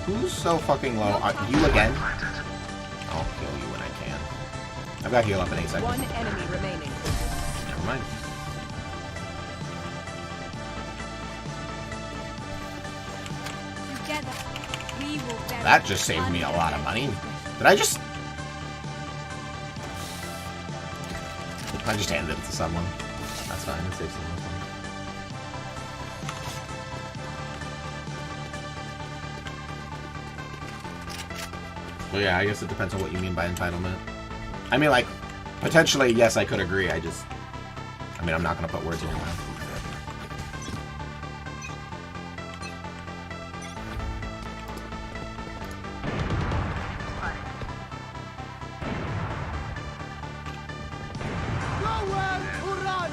Who's so fucking low? You again? I'll kill you when I can. I've got heal up in 8 seconds. One enemy remaining. Never mind. Together, we will bury That just saved me a lot of money. Did I just... I just handed it to someone. That's fine, it saves someone. Well, yeah, I guess it depends on what you mean by entitlement. I mean, like, potentially, yes, I could agree. I mean, I'm not going to put words in your mouth. Nowhere to run!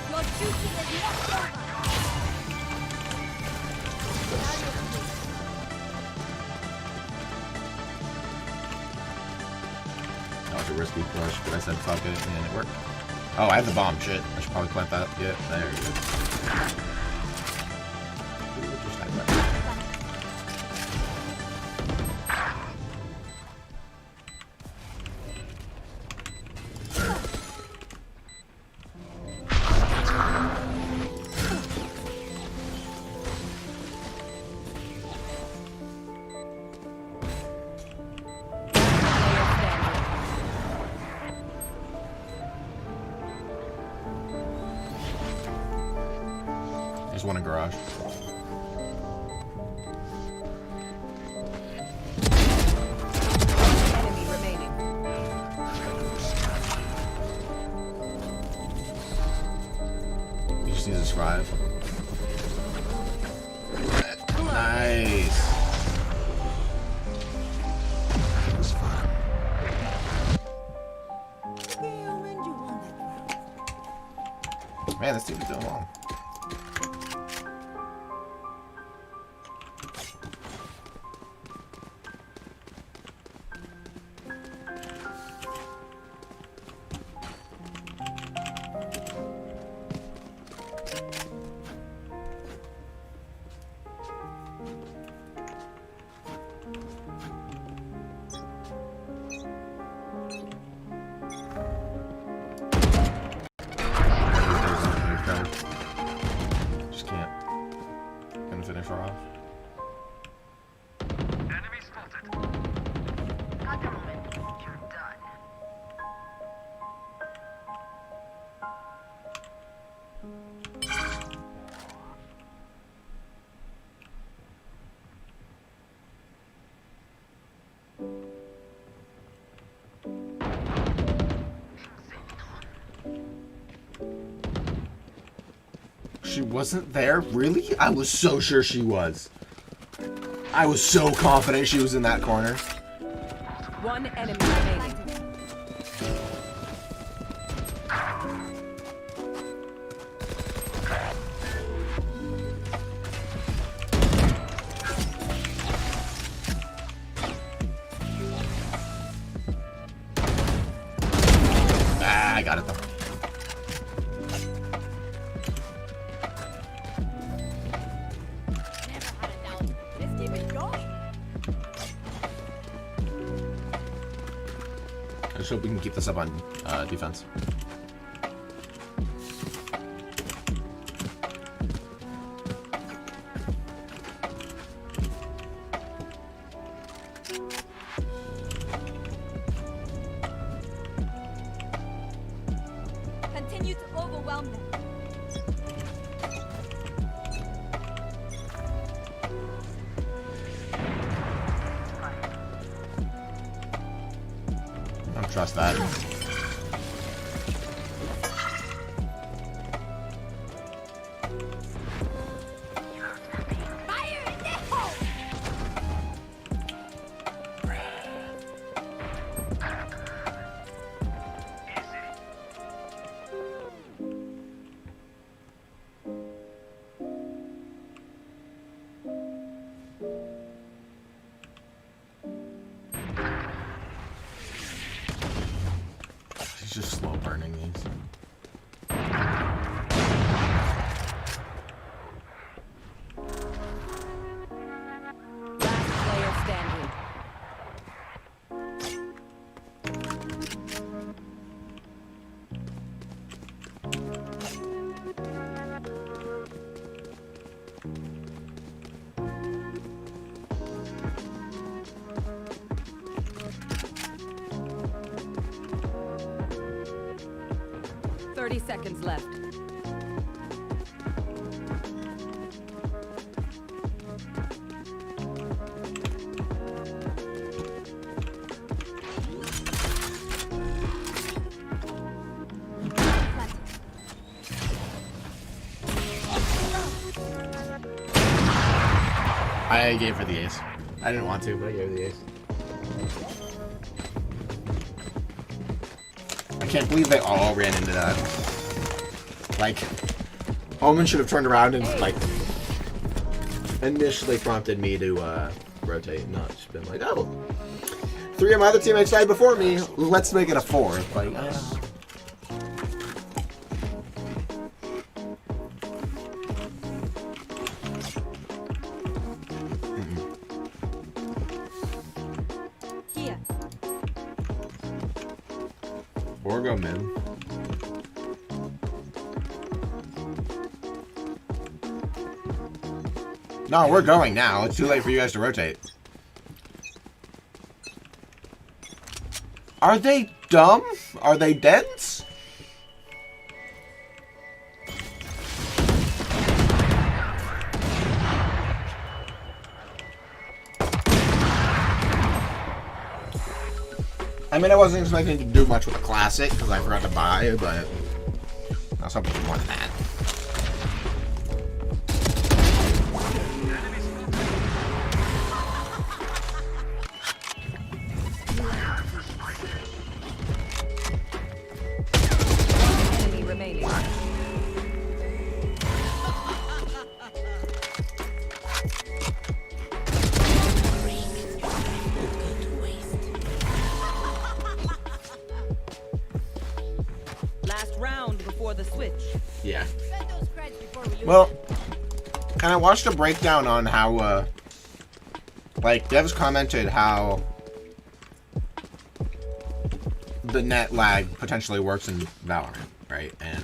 Your duty is not over. That was a risky push, but I said fuck it, and it worked. Oh, I have the bomb. Shit. I should probably plant that. Yeah, there you go. Ooh, just like that. There's one in garage. Enemy remaining. He just needs to survive. Nice. Man, this team is doing well. Just can't. Gonna finish her off. Enemy spotted. At the moment, you're done. She wasn't there? Really? I was so sure she was. I was so confident she was in that corner. One enemy remaining. Ah, I got it though. Never had a doubt. Let's keep it going. I just hope we can keep this up on defense. Continue to overwhelm them. don't trust that. Fire in the hole! He's just slow burning these. Last player standing. Thirty seconds left. I gave her the ace. I didn't want to, but I gave her the ace. I can't believe they all ran into that. Like, Omen should have turned around and, like, initially prompted me to rotate, not just been like, oh, 3 of my other teammates died before me. Let's make it a 4th. Like, Here. or go mid. No, we're going now. It's too late for you guys to rotate. Are they dumb? Are they dense? I mean, I wasn't expecting to do much with the classic because I forgot to buy, but I was hoping for more than that. Enemy remaining. Last round before the switch. Yeah. Spend those creds before we lose. Well, and I watched a breakdown on how, like, devs commented how the net lag potentially works in Valorant, right? And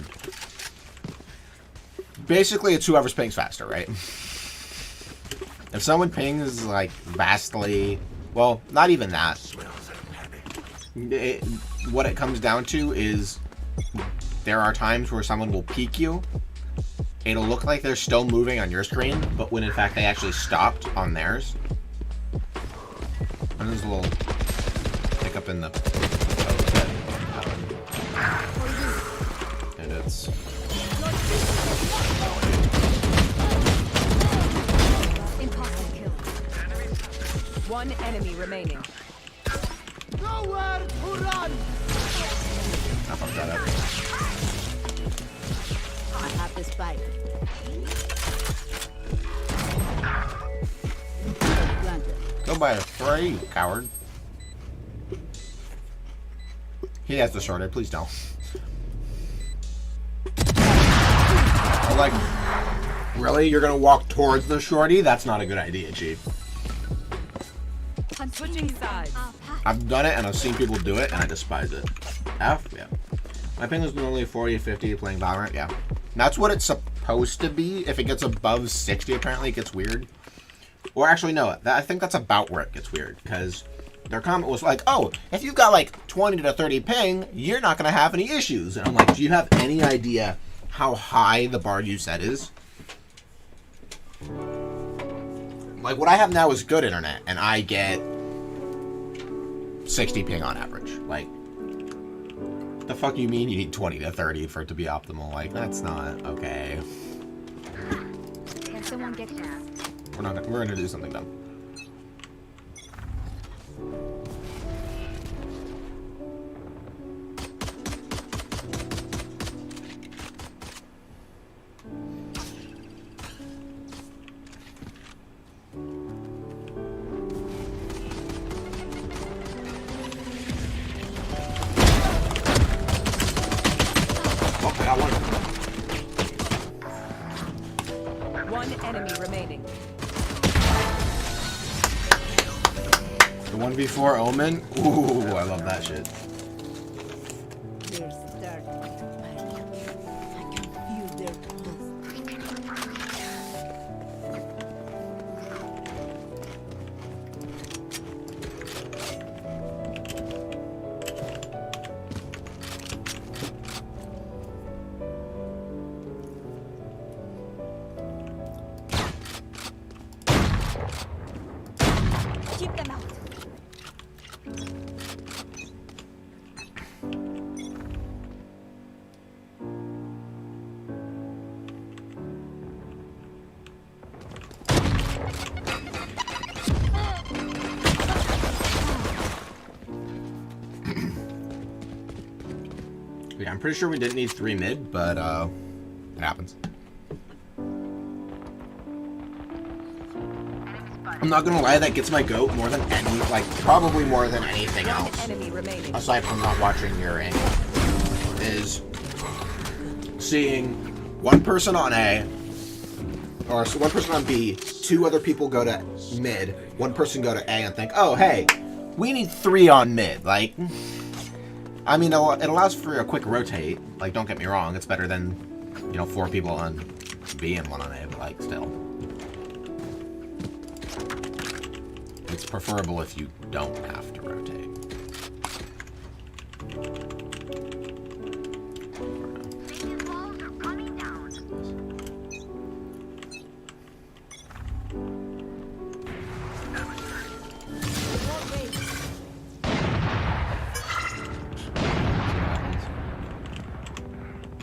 basically it's whoever's pings faster, right? If someone pings, like, vastly, well, not even that. What it comes down to is there are times where someone will peek you. It'll look like they're still moving on your screen, but when in fact they actually stopped on theirs. And there's a little hiccup in the and it's Impossible kill. One enemy remaining. Nowhere to run! I fucked that up. I have this bike. Go by a 3, you coward. He has the shorter, please don't. I'm like, really? You're gonna walk towards the shorty? That's not a good idea, Chief. Switching sides. I've done it and I've seen people do it and I despise it. F? Yeah. My ping is normally 40, 50 playing Valorant, yeah. That's what it's supposed to be. If it gets above 60, apparently it gets weird. Or actually, no, I think that's about where it gets weird, because their comment was like, oh, if you've got like 20 to 30 ping, you're not going to have any issues. And I'm like, do you have any idea how high the bar you set is? Like, what I have now is good internet, and I get 60 ping on average. Like, The fuck you mean you need 20 to 30 for it to be optimal? Like, that's not okay. Can someone get close? We're gonna do something dumb. Oh, I got one. One enemy remaining. The 1v4 Omen? Ooh, I love that shit. They're starting to panic. I can feel their pulse. Keep them out. Yeah, I'm pretty sure we didn't need 3 mid, but it happens. I'm not gonna lie, that gets my goat more than any, like, probably more than anything One else, enemy remaining. aside from not watching your angle, is seeing one person on A, or one person on B, 2 other people go to mid, 1 person go to A and think, oh, hey, we need 3 on mid. Like, I mean, it allows for a quick rotate. Like, don't get me wrong, it's better than, 4 people on B and 1 on A, but, like, still. It's preferable if you don't have to rotate. These walls are coming down.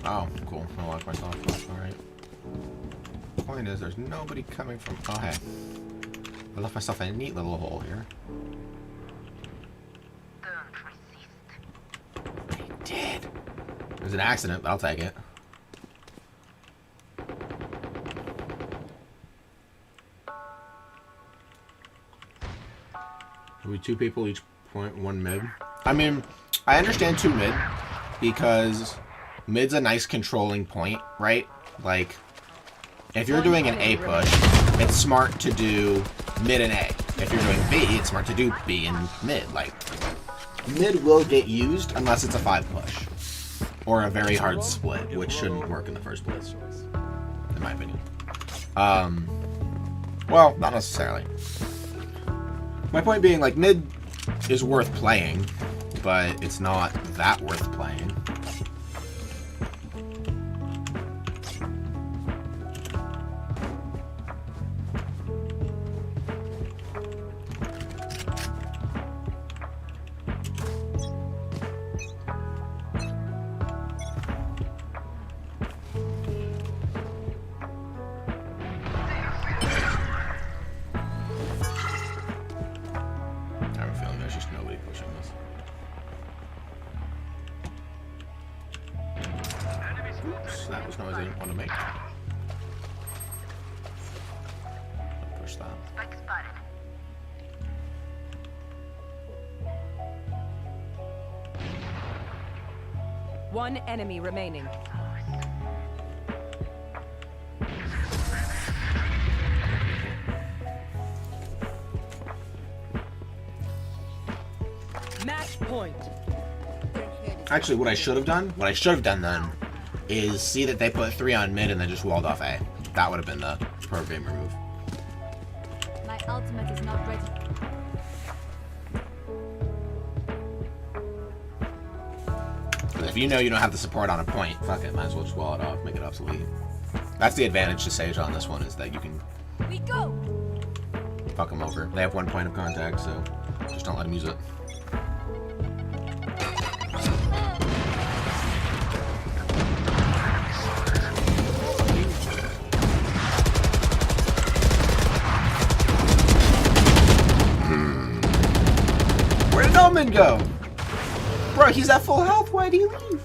Oh, cool. I locked myself up. Alright. Point is, there's nobody coming from... Oh, hey. I left myself a neat little hole here. Don't resist. I did. It was an accident, but I'll take it. Are we 2 people each point, 1 mid? I mean, I understand 2 mid, because mid's a nice controlling point, right? Like, if you're doing an A push, it's smart to do mid and A. If you're doing B, it's smart to do B and mid. Like, mid will get used unless it's a 5 push. Or a very hard split, which shouldn't work in the first place, in my opinion. Well, not necessarily. My point being, like, mid is worth playing, but it's not that worth playing. I have a feeling there's just nobody pushing this. Oops, that was noise I didn't want to make. Push that. Spike spotted. One enemy remaining. Match point. Actually, what I should have done then, is see that they put 3 on mid and then just walled off A. That would have been the pro gamer move. My ultimate is not ready. But if you know you don't have the support on a point, fuck it, might as well just wall it off, make it obsolete. That's the advantage to Sage on this one, is that you can We go. fuck them over. They have 1 point of contact, so just don't let them use it. go? Bro, he's at full health. Why'd he leave?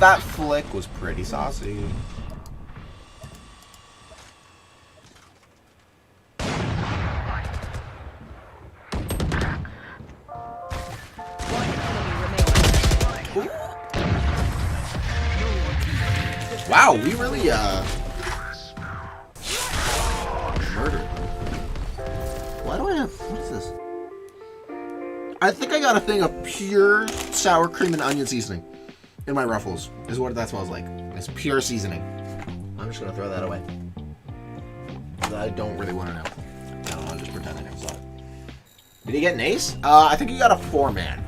That flick was pretty saucy. One enemy remaining. Wow, we really murdered them. Why do I have? What is this? I think I got a thing of pure sour cream and onion seasoning in my Ruffles. Is what that smells like. It's pure seasoning. I'm just gonna throw that away. I don't really want to know. I don't know. I'm just pretending I saw it. Did he get an ace? I think he got a 4-man.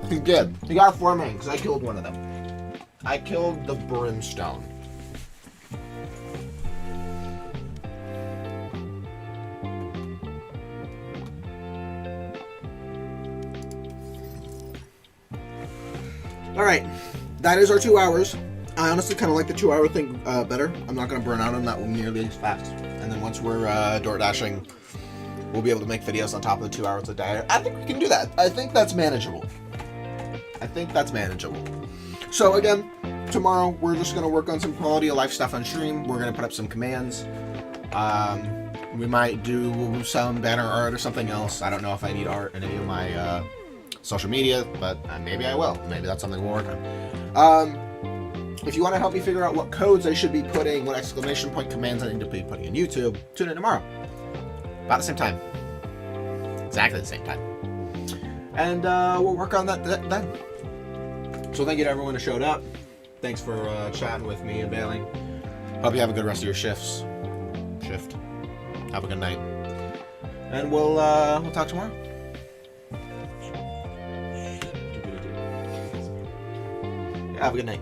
He did. He got a 4-man because I killed one of them. I killed the brimstone. Alright, that is our 2 hours. I honestly kind of like the 2-hour thing better. I'm not going to burn out on that one nearly as fast. And then once we're door dashing, we'll be able to make videos on top of the 2 hours a day. I think we can do that. I think that's manageable. So again, tomorrow we're just going to work on some quality of life stuff on stream. We're going to put up some commands. We might do some banner art or something else. I don't know if I need art in any of my social media, but maybe I will. Maybe that's something we'll work on. If you want to help me figure out what codes I should be putting, what exclamation point commands I need to be putting in YouTube, tune in tomorrow. About the same time. Exactly the same time. And we'll work on that then. So thank you to everyone who showed up. Thanks for chatting with me and bailing. Hope you have a good rest of your shift. Have a good night. And we'll talk tomorrow. Have a good night.